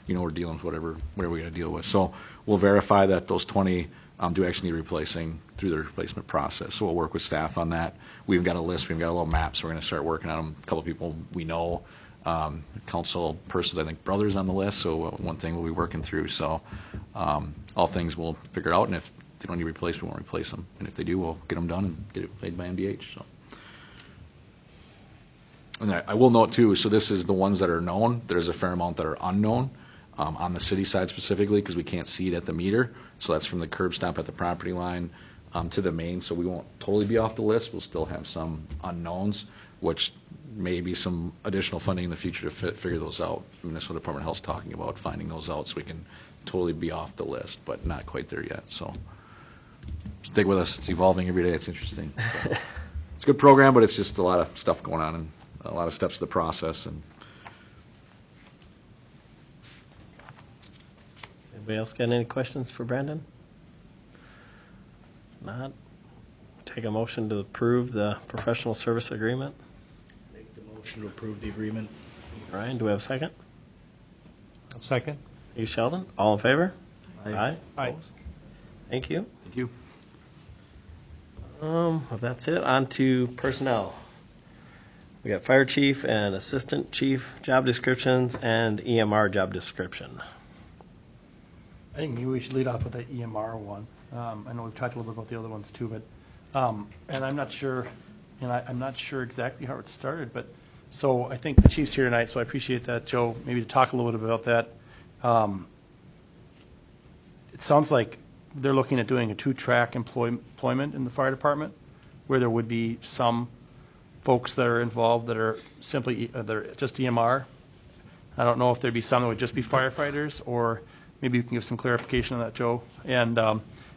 we're dealing with whatever we got to deal with. So we'll verify that those 20 do actually need replacing through the replacement process. So we'll work with staff on that. We've got a list, we've got a little map, so we're going to start working on them. A couple of people we know, council persons, I think brothers on the list, so one thing we'll be working through. So all things we'll figure out, and if they don't need replaced, we won't replace them. And if they do, we'll get them done and get it paid by MDH. So. And I will note too, so this is the ones that are known. There's a fair amount that are unknown on the city side specifically, because we can't see it at the meter. So that's from the curb stop at the property line to the main. So we won't totally be off the list. We'll still have some unknowns, which may be some additional funding in the future to figure those out. Minnesota Department of Health is talking about finding those out so we can totally be off the list, but not quite there yet. So stick with us. It's evolving every day. It's interesting. It's a good program, but it's just a lot of stuff going on and a lot of steps to the process. And Anybody else got any questions for Brandon? Not. Take a motion to approve the professional service agreement. Make the motion to approve the agreement. Ryan, do we have a second? Second. You, Sheldon? All in favor? Aye. Aye. Opposed? Thank you. Thank you. Well, that's it. On to personnel. We got fire chief and assistant chief job descriptions and EMR job description. I think maybe we should lead off with the EMR one. I know we've talked a little bit about the other ones too, but, and I'm not sure, I'm not sure exactly how it started, but, so I think the chief's here tonight, so I appreciate that, Joe, maybe to talk a little bit about that. It sounds like they're looking at doing a two-track employment in the fire department, where there would be some folks that are involved that are simply, they're just EMR. I don't know if there'd be some that would just be firefighters, or maybe you can give some clarification on that, Joe. And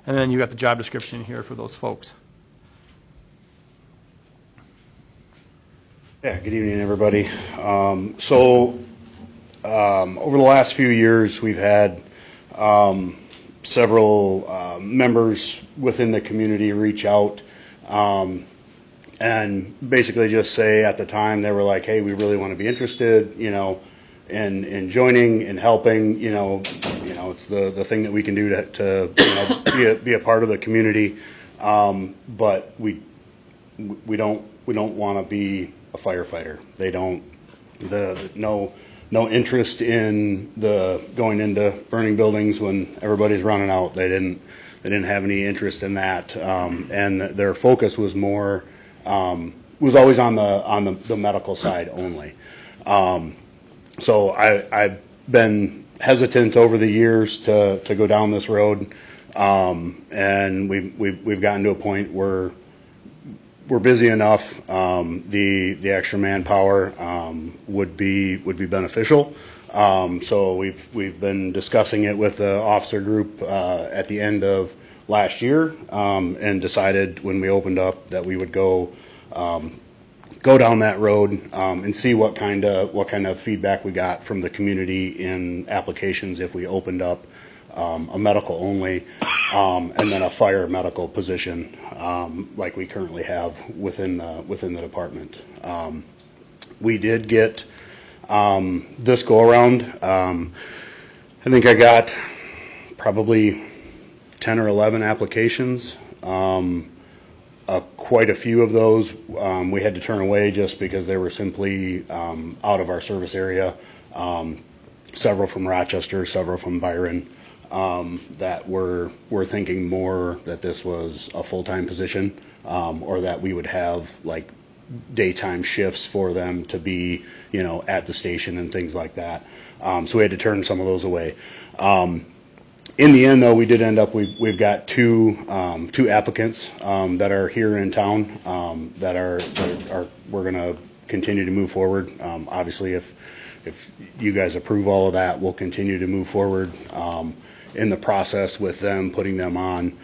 then you got the job description here for those folks. Yeah, good evening, everybody. Over the last few years, we've had several members within the community reach out and basically just say at the time they were like, hey, we really want to be interested, in joining and helping, it's the thing that we can do to be a part of the community. But we don't want to be a firefighter. They don't, no interest in going into burning buildings when everybody's running out. They didn't have any interest in that. And their focus was more, was always on the medical side only. So I've been hesitant over the years to go down this road, and we've gotten to a point where we're busy enough. The extra manpower would be beneficial. So we've been discussing it with the officer group at the end of last year, and decided when we opened up that we would go down that road and see what kind of feedback we got from the community in applications if we opened up a medical only and then a fire medical position like we currently have within the department. We did get this go around. I think I got probably 10 or 11 applications. Quite a few of those we had to turn away just because they were simply out of our service area. Several from Rochester, several from Byron, that were thinking more that this was a full-time position, or that we would have like daytime shifts for them to be, at the station and things like that. So we had to turn some of those away. In the end, though, we did end up, we've got two applicants that are here in town that are we're going to continue to move forward. Obviously, if you guys approve all of that, we'll continue to move forward in the process with them, putting them on.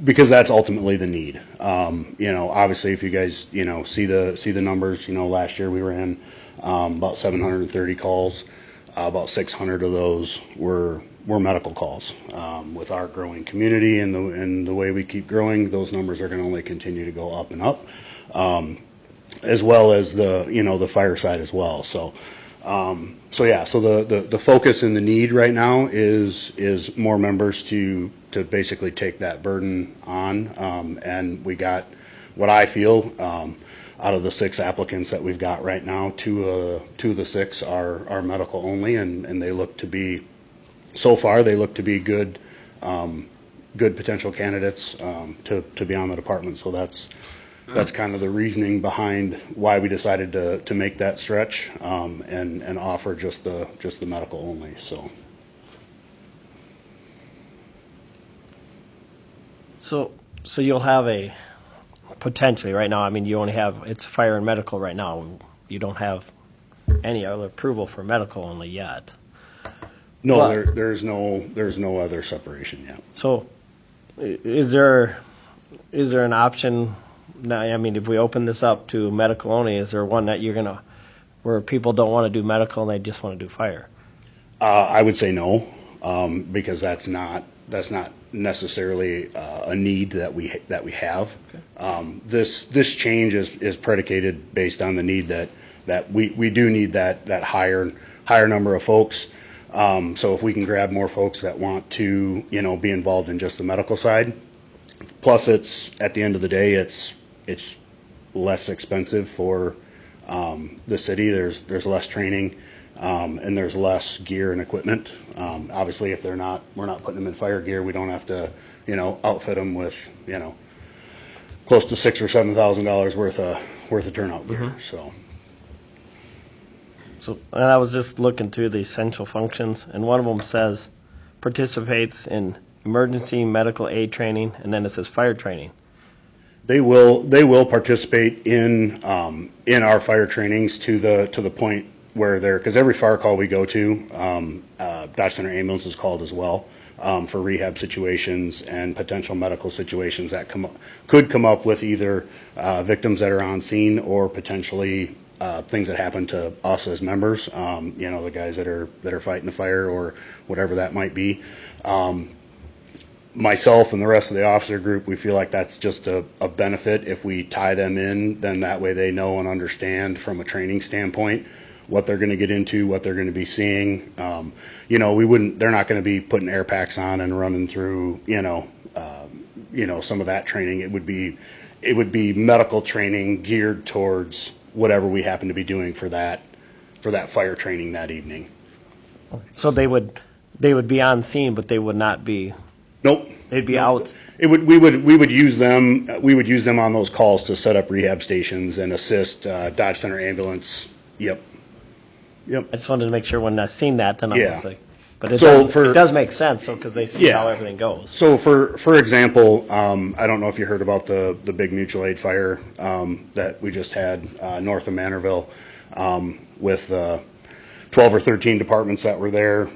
Because that's ultimately the need. Obviously, if you guys see the numbers, last year we were in about 730 calls. About 600 of those were medical calls. With our growing community and the way we keep growing, those numbers are going to only continue to go up and up, as well as the fire side as well. So the focus and the need right now is more members to basically take that burden on, and we got what I feel. Out of the 6 applicants that we've got right now, two of the 6 are medical only, and they look to be, so far, they look to be good potential candidates to be on the department. So that's kind of the reasoning behind why we decided to make that stretch and offer just the medical only. So you'll have a, potentially, right now, you only have, it's fire and medical right now. You don't have any other approval for medical only yet. No, But- there's no other separation yet. So is there an option now? If we open this up to medical only, is there one that where people don't want to do medical and they just want to do fire? I would say no, because that's not necessarily a need that we have. Okay. This change is predicated based on the need that we do need that higher number of folks. So if we can grab more folks that want to, be involved in just the medical side, plus it's, at the end of the day, it's less expensive for the city. There's less training, and there's less gear and equipment. Obviously, if we're not putting them in fire gear, we don't have to, outfit them with, close to $6,000 or $7,000 worth of turnout gear. So And I was just looking through the essential functions, and one of them says participates in emergency medical aid training, and then it says fire training. they will participate in our fire trainings to the point where because every fire call we go to, Dodge Center Ambulance is called as well, for rehab situations and potential medical situations that could come up with either victims that are on scene or potentially things that happen to us as members, the guys that are fighting the fire or whatever that might be. Myself and the rest of the officer group, we feel like that's just a benefit. If we tie them in, then that way they know and understand from a training standpoint what they're going to get into, what they're going to be seeing. They're not going to be putting air packs on and running through, some of that training. It would be medical training geared towards whatever we happen to be doing for that fire training that evening. So they would be on scene, but they would not be. Nope. They'd be out. We would use them. We would use them on those calls to set up rehab stations and assist Dodge Center Ambulance. Yep. I just wanted to make sure when I seen that, then I Yeah. was like, but it So does make sense, so because they see how everything goes. So for example, I don't know if you heard about the big mutual aid fire that we just had north of Manorville, with 12 or 13 departments that were there.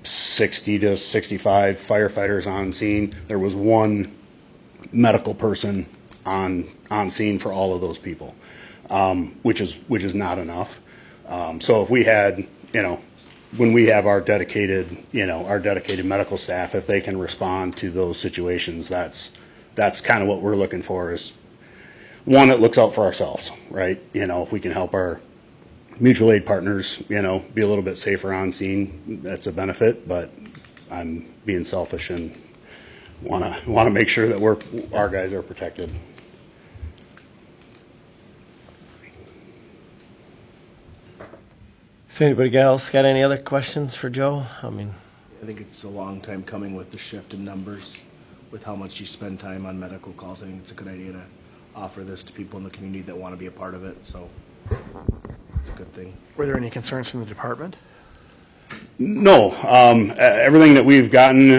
60 to 65 firefighters on scene. There was one medical person on scene for all of those people, which is not enough. So if we had, when we have our dedicated medical staff, if they can respond to those situations, that's kind of what we're looking for, is one that looks out for ourselves, right? If we can help our mutual aid partners, be a little bit safer on scene, that's a benefit. But I'm being selfish and want to make sure that our guys are protected. So anybody else got any other questions for Joe? I think it's a long time coming with the shift in numbers, with how much you spend time on medical calls. I think it's a good idea to offer this to people in the community that want to be a part of it, so it's a good thing. Were there any concerns from the department? No, everything that we've gotten,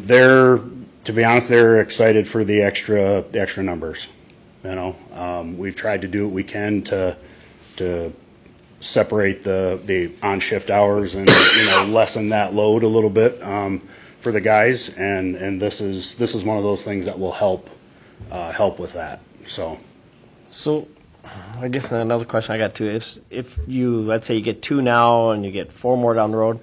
to be honest, they're excited for the extra numbers. We've tried to do what we can to separate the on-shift hours and lessen that load a little bit for the guys, and this is one of those things that will help with that. So I guess another question I got too, if you, let's say you get 2 now and you get 4 more down the road,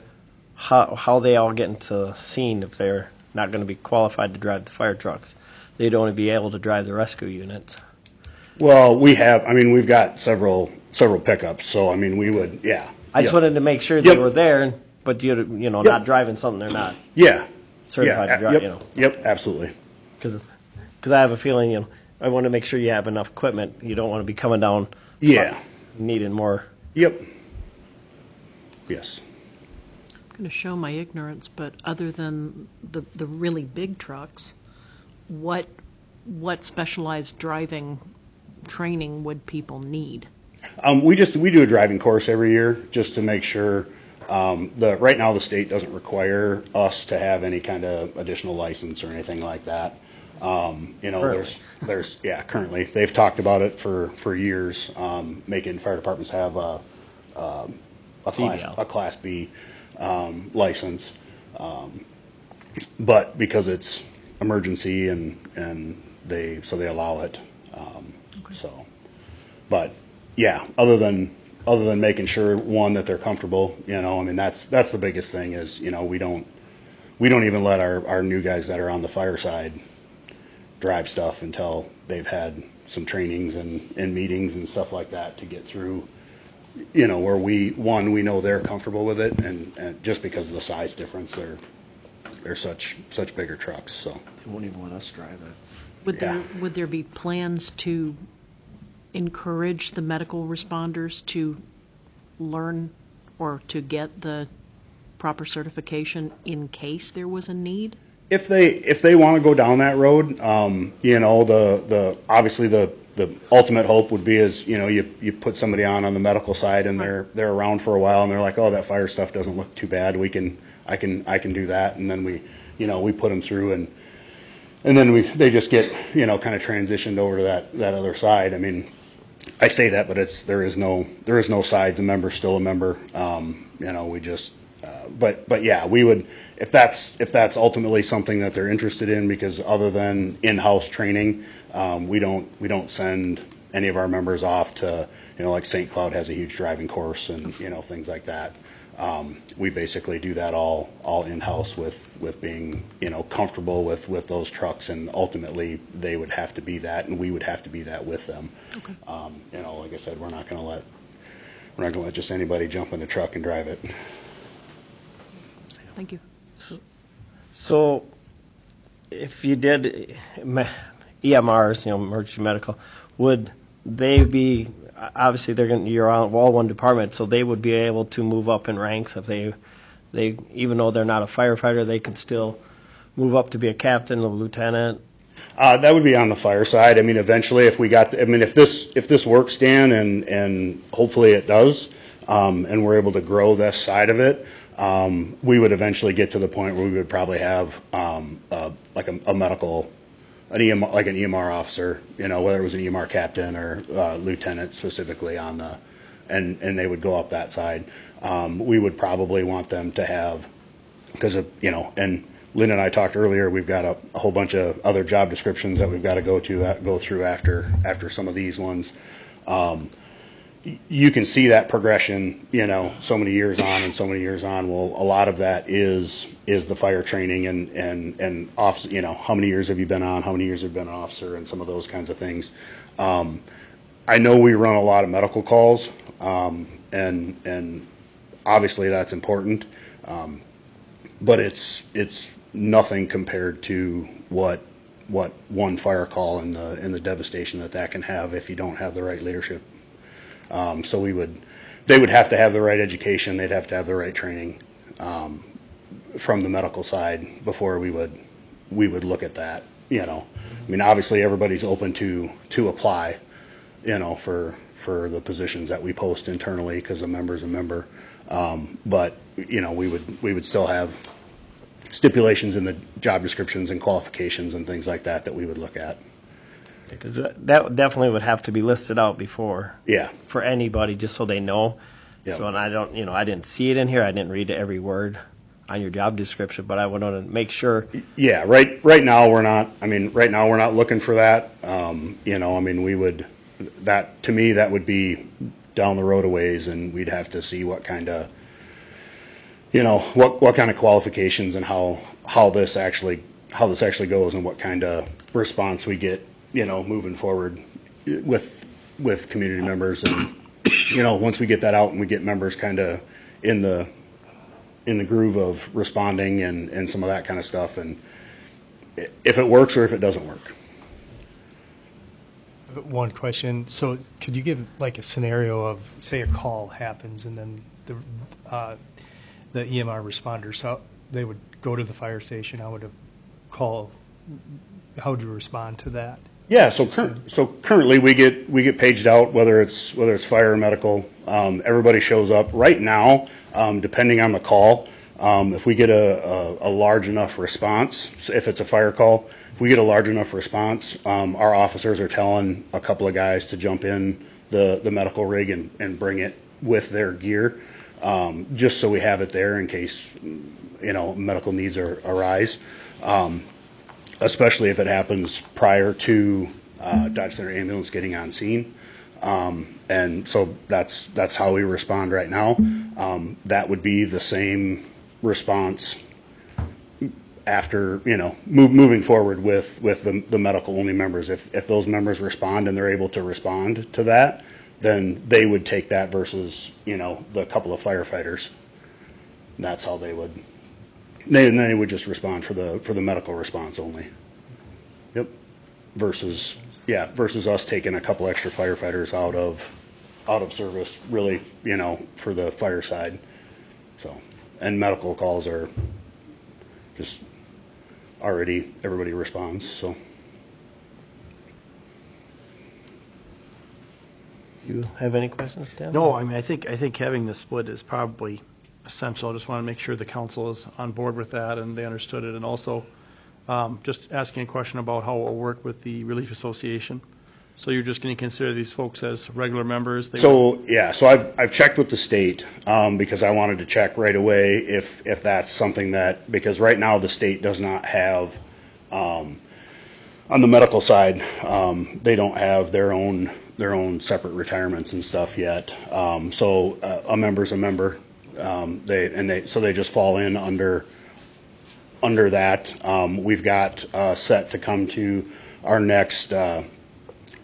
how they all get into scene if they're not going to be qualified to drive the fire trucks? They'd only be able to drive the rescue units. Well, we've got several pickups, so we would, yeah. I just wanted to make sure they were there, but not driving something they're not certified to drive. Yep, absolutely. Because I have a feeling, I want to make sure you have enough equipment. You don't want to be coming down. Needing more. Yep. Yes. I'm going to show my ignorance, but other than the really big trucks, what specialized driving training would people need? We do a driving course every year just to make sure. Right now the state doesn't require us to have any kind of additional license or anything like that. Currently they've talked about it for years, making fire departments have a class B license, but because it's emergency and they allow it. But yeah, other than making sure, one, that they're comfortable, that's the biggest thing is, we don't even let our new guys that are on the fire side drive stuff until they've had some trainings and meetings and stuff like that to get through where we know they're comfortable with it, and just because of the size difference, they're such bigger trucks, so. They won't even let us drive it. Would there be plans to encourage the medical responders to learn or to get the proper certification in case there was a need? If they want to go down that road, obviously the ultimate hope would be is, you put somebody on the medical side and they're around for a while and they're like, oh, that fire stuff doesn't look too bad. I can do that. And then we put them through and then they just get, kind of transitioned over to that other side. I mean, I say that, but there is no sides. A member's still a member. We just, but yeah, we would, if that's ultimately something that they're interested in, because other than in-house training, we don't send any of our members off to, like St. Cloud has a huge driving course and, things like that. We basically do that all in-house with being, comfortable with those trucks, and ultimately they would have to be that, and we would have to be that with them. Okay. Like I said, we're not gonna let just anybody jump in the truck and drive it. Thank you. So if you did EMRs, emergency medical, would they be, obviously you're all one department, so they would be able to move up in ranks if they even though they're not a firefighter, they could still move up to be a captain, a lieutenant? That would be on the fire side. I mean, eventually, if this works, Dan, and hopefully it does, and we're able to grow this side of it, we would eventually get to the point where we would probably have like a medical, an EMR officer, whether it was an EMR captain or lieutenant specifically on the, and they would go up that side. We would probably want them to have, because of, and Lynn and I talked earlier, we've got a whole bunch of other job descriptions that we've got to go through after some of these ones. You can see that progression, so many years on and so many years on. Well, a lot of that is the fire training and officer, how many years have you been on, how many years have you been an officer, and some of those kinds of things. I know we run a lot of medical calls, and obviously that's important, but it's nothing compared to what one fire call and the devastation that can have if you don't have the right leadership. So they would have to have the right education, they'd have to have the right training from the medical side before we would look at that. I mean, obviously everybody's open to apply, for the positions that we post internally, because a member's a member. But we would still have stipulations in the job descriptions and qualifications and things like that we would look at. Because that definitely would have to be listed out before. Yeah. For anybody, just so they know. Yep. So, and I don't, I didn't see it in here. I didn't read every word on your job description, but I would want to make sure. Yeah. Right now we're not looking for that. To me, that would be down the road a ways, and we'd have to see what kind of, what kind of qualifications and how this actually goes, and what kind of response we get, moving forward with community members. And, once we get that out and we get members kind of in the groove of responding and some of that kind of stuff, and if it works or if it doesn't work. One question. So could you give like a scenario of, say, a call happens and then the EMR responders, how they would go to the fire station? How would you respond to that? Yeah, so currently we get paged out, whether it's fire or medical. Everybody shows up. Right now, depending on the call, if we get a large enough response, so if it's a fire call, if we get a large enough response, our officers are telling a couple of guys to jump in the medical rig and bring it with their gear, just so we have it there in case medical needs arise. Especially if it happens prior to Dodge Center ambulance getting on scene. And so that's how we respond right now. That would be the same response after, moving forward with the medical only members. If those members respond and they're able to respond to that, then they would take that versus, the couple of firefighters. And that's how they would, then they would just respond for the medical response only. Yep. Versus us taking a couple extra firefighters out of service, really, for the fire side. So, and medical calls are just already, everybody responds, so. Do you have any questions, Dan? No, I mean, I think having the split is probably essential. I just want to make sure the council is on board with that and they understood it. And also, just asking a question about how it will work with the Relief Association. So you're just going to consider these folks as regular members? So I've checked with the state, because I wanted to check right away if that's something that, because right now the state does not have, on the medical side, they don't have their own separate retirements and stuff yet. So a member's a member. So they just fall in under that. We've got set to come to our next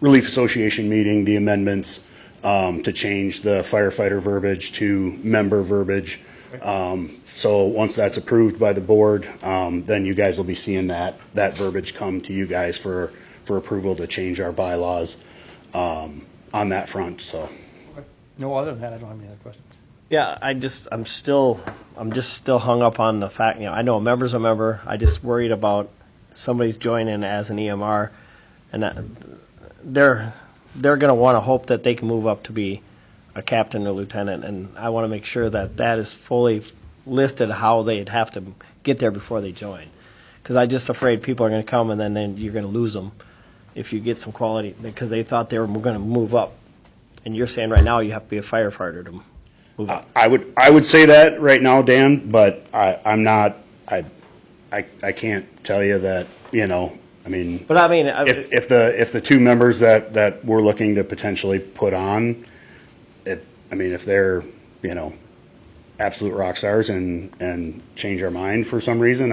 Relief Association meeting, the amendments to change the firefighter verbiage to member verbiage. So once that's approved by the board, then you guys will be seeing that verbiage come to you guys for approval to change our bylaws on that front. So. No, other than that, I don't have any other questions. Yeah, I'm just still hung up on the fact, I know a member's a member. I just worried about somebody's joining as an EMR, and that they're going to want to hope that they can move up to be a captain or lieutenant, and I want to make sure that is fully listed how they'd have to get there before they join. Because I'm just afraid people are going to come and then you're going to lose them if you get some quality, because they thought they were going to move up. And you're saying right now you have to be a firefighter to move up. I would say that right now, Dan, but I'm not. I can't tell you that. I mean. But I mean, if the two members that we're looking to potentially put on, if they're absolute rock stars and change our mind for some reason,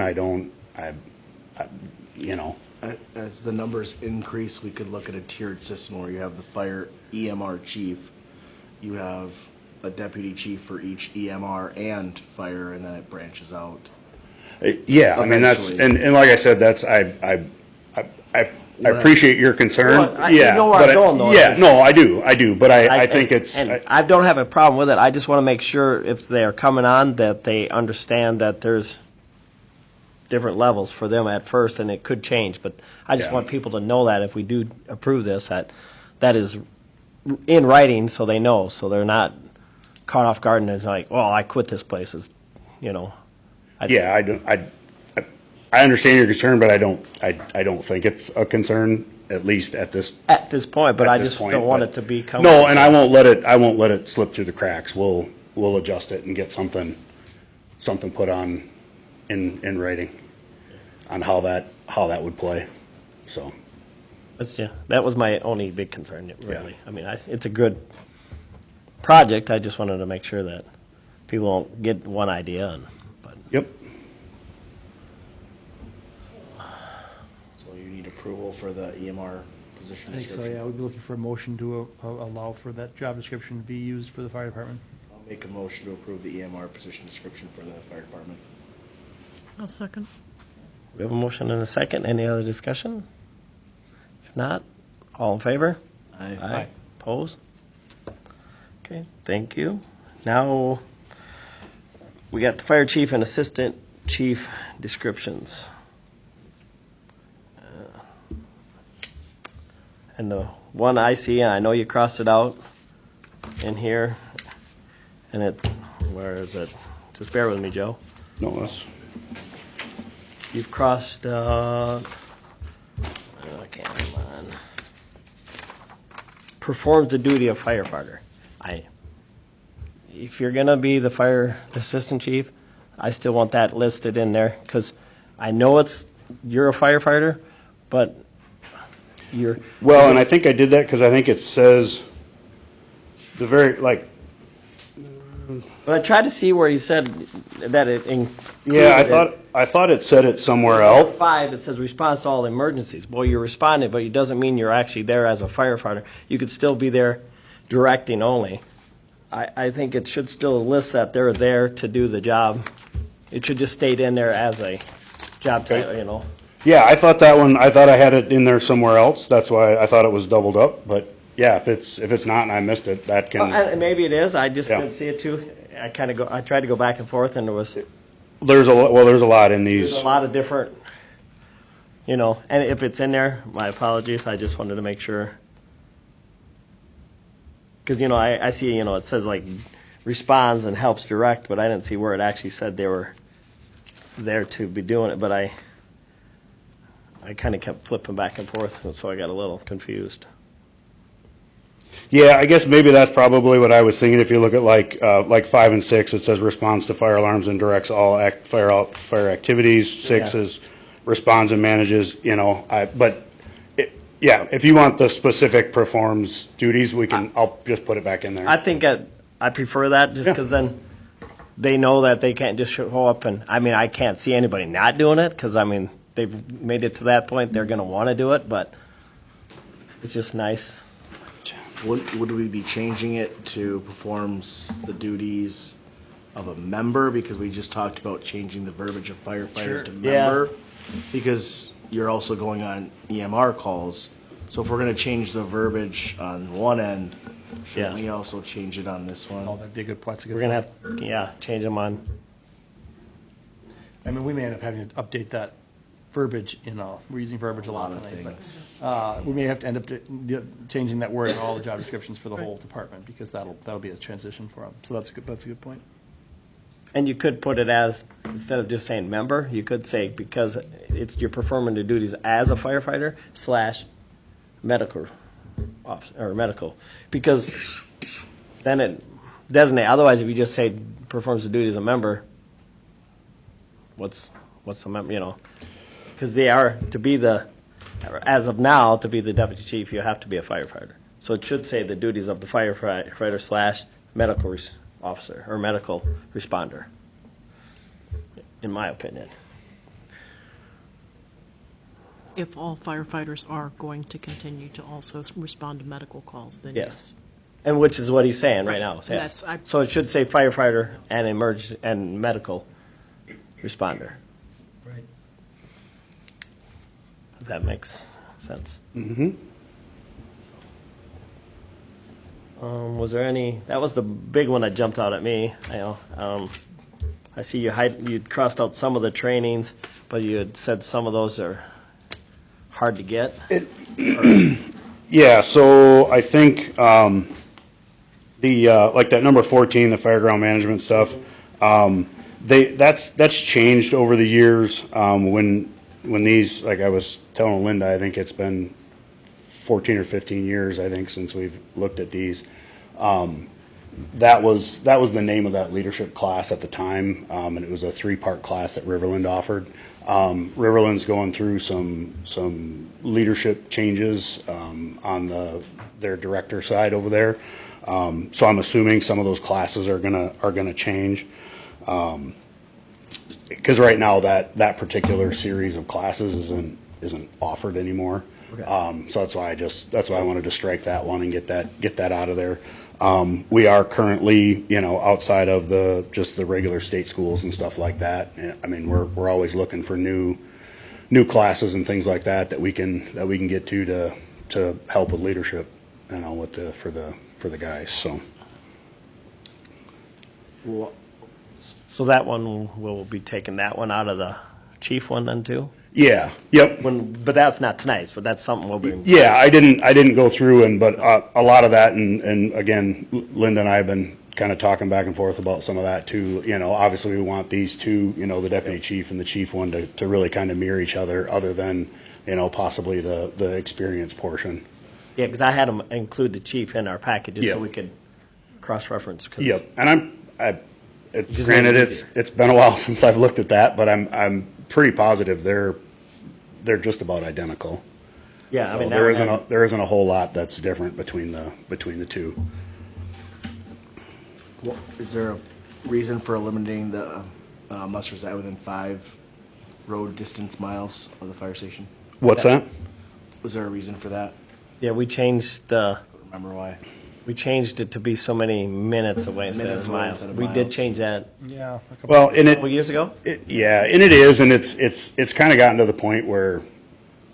As the numbers increase, we could look at a tiered system where you have the fire EMR chief, you have a deputy chief for each EMR and fire, and then it branches out. Yeah, I mean that's and like I said, that's I appreciate your concern. Well, you know where I'm going, though. Yeah, no, I do, but I think it's. I don't have a problem with it. I just want to make sure if they're coming on that they understand that there's different levels for them at first, and it could change. But I just want people to know that if we do approve this, that is in writing, so they know, so they're not caught off guard and it's like, well, I quit this place. It's, I understand your concern, but I don't think it's a concern, at least at this point. But I just don't want it to become. No, and I won't let it slip through the cracks. We'll adjust it and get something put on in writing on how that would play. So. That was my only big concern, really. Yeah. I mean, it's a good project. I just wanted to make sure that people don't get one idea. Yep. So you need approval for the EMR position I think description? so, yeah. We'd be looking for a motion to allow for that job description to be used for the fire department. I'll make a motion to approve the EMR position description for the fire department. I'll second. We have a motion and a second. Any other discussion? If not, all in favor? Aye. Opposed? Okay, thank you. Now, we got the fire chief and assistant chief descriptions. And the one I see, and I know you crossed it out in here, and where is it? Just bear with me, Joe. No, that's. You've crossed, come on. Performs the duty of firefighter. If you're going to be the fire assistant chief, I still want that listed in there, because I know you're a firefighter, but you're. Well, and I think I did that because I think it says But I tried to see where you said that it included. Yeah, I thought it said it somewhere else. 5, it says response to all emergencies. Well, you're responding, but it doesn't mean you're actually there as a firefighter. You could still be there directing only. I think it should still list that they're there to do the job. It should just state in there as a job title, you know. Yeah, I thought I had it in there somewhere else. That's why I thought it was doubled up. But yeah, if it's not and I missed it, that can. And maybe it is. I just Yeah. didn't see it too. I tried to go back and forth, and there's There's a lot in these. a lot of different, you know. And if it's in there, my apologies. I just wanted to make sure. Because, you know, I see, you know, it says like responds and helps direct, but I didn't see where it actually said they were there to be doing it. But I kind of kept flipping back and forth, and so I got a little confused. Yeah, I guess maybe that's probably what I was thinking. If you look at like 5 and 6, it says responds to fire alarms and directs all fire activities. 6 Yeah. is responds and manages. You know, yeah, if you want the specific performs duties, I'll just put it back in there. I think I prefer that just Yeah. because then they know that they can't just show up and, I mean, I can't see anybody not doing it because, I mean, they've made it to that point. They're going to want to do it, but it's just nice. Would we be changing it to performs the duties of a member? Because we just talked about changing the verbiage of firefighter to Yeah. member. Because you're also going on EMR calls. So if we're going to change the verbiage on one end, shouldn't Yeah. we also change it on this one? Oh, that'd be a good, that's a good. We're going to have, change them on. I mean, we may end up having to update that verbiage, we're using verbiage a lot of tonight, things. but we may have to end up changing that word in all the job descriptions for the whole department, because that'll be a transition for them. So that's a good point. And you could put it as, instead of just saying member, you could say because you're performing the duties as a firefighter / medical officer, or medical. Because then it designates, otherwise if you just say performs the duties as a member, what's the member, you know? Because they are, as of now, to be the deputy chief, you have to be a firefighter. So it should say the duties of the firefighter / medical officer or medical responder, in my opinion. If all firefighters are going to continue to also respond to medical calls, then Yes. yes. And which is what he's saying right now. And Yes. that's- So it should say firefighter and emergency and medical responder. Right. If that makes sense. Mm-hmm. Was there any? That was the big one that jumped out at me. I see you crossed out some of the trainings, but you had said some of those are hard to get. Yeah, so I think like that number 14, the fireground management stuff, that's changed over the years. When these, like I was telling Linda, I think it's been 14 or 15 years, I think, since we've looked at these. That was the name of that leadership class at the time, and it was a 3-part class that Riverland offered. Riverland's going through some leadership changes on their director side over there, so I'm assuming some of those classes are gonna change. Because right now that particular series of classes isn't offered anymore. Okay. So that's why I wanted to strike that one and get that out of there. We are currently, outside of just the regular state schools and stuff like that. I mean, we're always looking for new classes and things like that we can get to help with leadership, for the guys. So. So that one will be taking that one out of the chief one then too. Yeah. Yep. But that's not tonight's. But that's something we'll be. Yeah, I didn't go through but a lot of that, and again, Linda and I have been kind of talking back and forth about some of that too. Obviously we want these two, the deputy chief and the chief one to really kind of mirror each other than, possibly the experience portion. Yeah, because I had them include the chief in our package just Yep. so we could cross-reference. Yep, and it's been a while since I've looked at that, but I'm pretty positive they're just about identical. Yeah, So I mean there isn't a whole lot that's different between the two. Well, is there a reason for eliminating the must reside within 5 road distance miles of the fire station? What's that? Was there a reason for that? Yeah, we changed. I don't remember why. We changed it to be so many minutes away instead Minutes of away miles. instead of We did miles. change that Yeah. Well, and a couple years ago. yeah, and it is, and it's kind of gotten to the point where,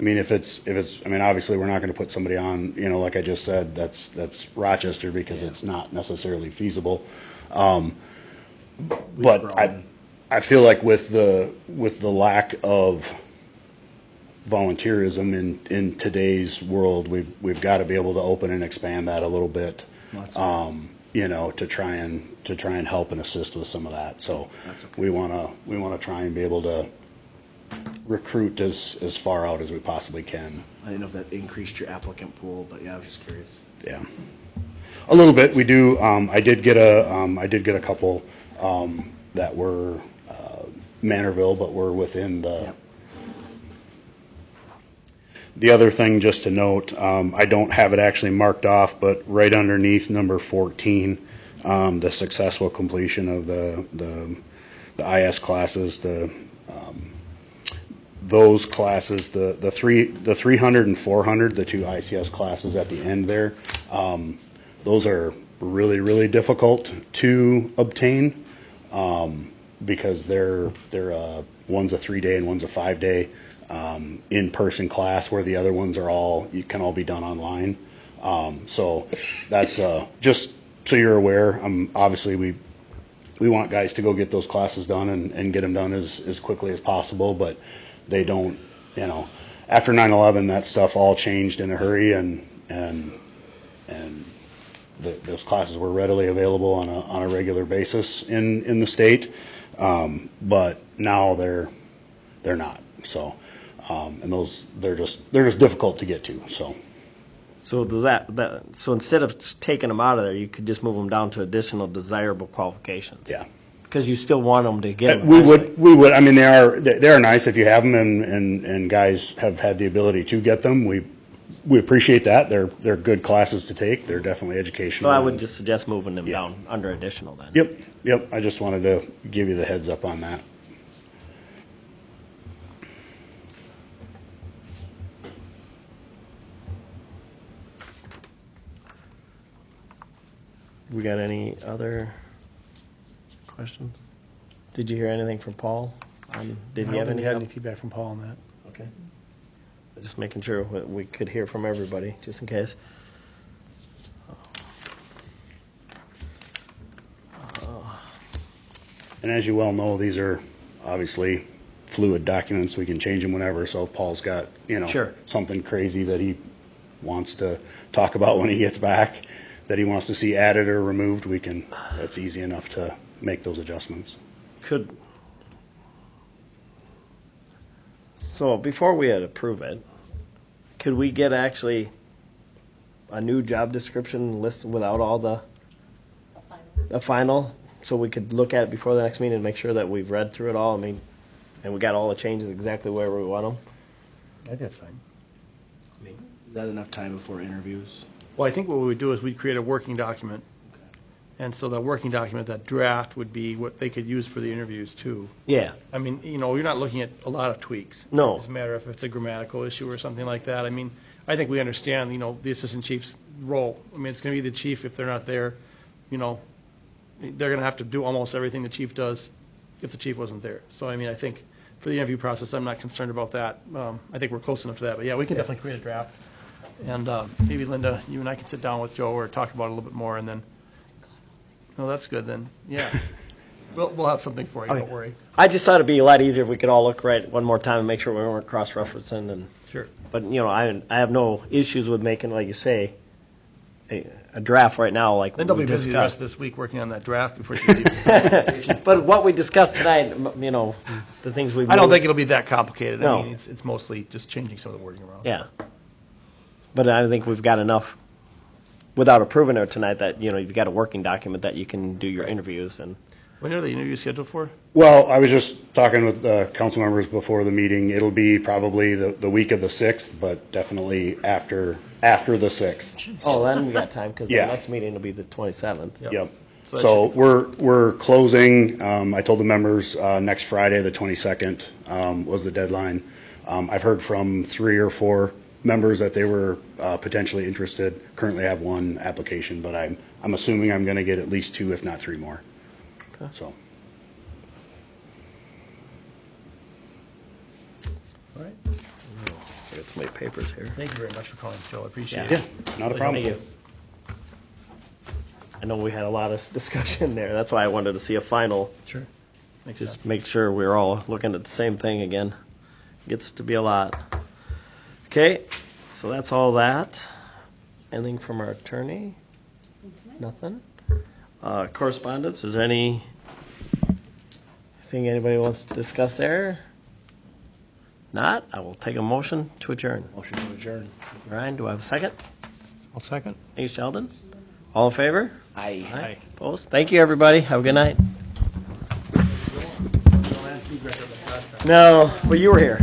I mean, I mean, obviously, we're not going to put somebody on, you know, like I just said, that's Rochester because it's not necessarily feasible. But I feel like with the lack of volunteerism in today's world, we've got to be able to open and expand that a little bit. You know, to try and help and assist with some of that. So we want to try and be able to recruit as far out as we possibly can. I didn't know if that increased your applicant pool, but yeah, I was just curious. Yeah, a little bit. We do. I did get a couple that were Manorville, but were within the. Yep. The other thing, just to note, I don't have it actually marked off, but right underneath number 14, the successful completion of the IS classes, those classes, the 300 and 400, the two ICS classes at the end there, those are really, really difficult to obtain because they're one's a 3-day and one's a 5-day. In-person class where the other ones can all be done online. So that's just so you're aware. Obviously we want guys to go get those classes done and get them done as quickly as possible, but they don't, you know, after 9/11 that stuff all changed in a hurry and those classes were readily available on a regular basis in the state, but now they're not. So. And they're just difficult to get to. So does so instead of taking them out of there, you could just move them down to additional desirable qualifications. Yeah. Because you still want them to get them. We would. I mean, they are nice if you have them, and guys have had the ability to get them. We appreciate that. They're good classes to take. They're definitely educational. So I would just suggest moving them down under additional then. Yep. I just wanted to give you the heads up on that. We got any other questions? Did you hear anything from Paul? Did he have any? Had any feedback from Paul on that? Okay. Just making sure we could hear from everybody, just in case. And as you well know, these are obviously fluid documents. We can change them whenever. So if Paul's got, Sure. something crazy that he wants to talk about when he gets back, that he wants to see added or removed, that's easy enough to make those adjustments. So before we had approve it, could we get actually a new job description list without all a final, so we could look at it before the next meeting and make sure that we've read through it all? I mean, and we got all the changes exactly where we want them? I think that's fine. Is that enough time before interviews? Well, I think what we would do is we'd create a working document. And so that working document, that draft, would be what they could use for the interviews too. Yeah. I mean, you're not looking at a lot of tweaks. No. It's a matter of if it's a grammatical issue or something like that. I mean, I think we understand, the assistant chief's role. I mean, it's going to be the chief if they're not there. They're going to have to do almost everything the chief does if the chief wasn't there. So, I mean, I think for the interview process, I'm not concerned about that. I think we're close enough to that. But yeah, we can definitely create a draft. And maybe, Linda, you and I can sit down with Joe or talk about it a little bit more, and then, that's good then. Yeah. We'll have something for you, don't worry. I just thought it'd be a lot easier if we could all look right one more time and make sure we weren't cross-referencing. And Sure. But, I have no issues with making, like you say, a draft right now like Linda will we be busy the rest discussed. of this week working on that draft before she leaves. But what we discussed tonight, the things we've I don't moved- think it'll be that complicated. No. I mean, it's mostly just changing some of the wording around. Yeah. But I think we've got enough, without approving it tonight, that, you've got a working document that you can do your interviews and. When are the interviews scheduled for? Well, I was just talking with council members before the meeting. It'll be probably the week of the 6th, but definitely after the 6th. Oh, then we got time, because Yeah. the next meeting will be the 27th. Yep. So that So we're closing, I told the members, next Friday, the 22nd, was the deadline. I've heard from 3 or 4 members that they were potentially interested. Currently have one application, but I'm assuming I'm going to get at least 2, if not 3 more. Okay. So. All right. I got so many papers here. Thank you very much for calling, Joe. I appreciate Yeah. it. Not a problem. Thank you. I know we had a lot of discussion there. That's why I wanted to see a final. Sure. Makes Just sense. make sure we're all looking at the same thing again. Gets to be a lot. Okay, so that's all that. Anything from our attorney? Nothing? Correspondence, is there anything anybody wants to discuss there? Not, I will take a motion to adjourn. Motion to adjourn. Ryan, do I have a second? I'll second. Thanks, Sheldon. All in favor? Aye. Aye. Opposed? Thank you, everybody. Have a good night. No, but you were here.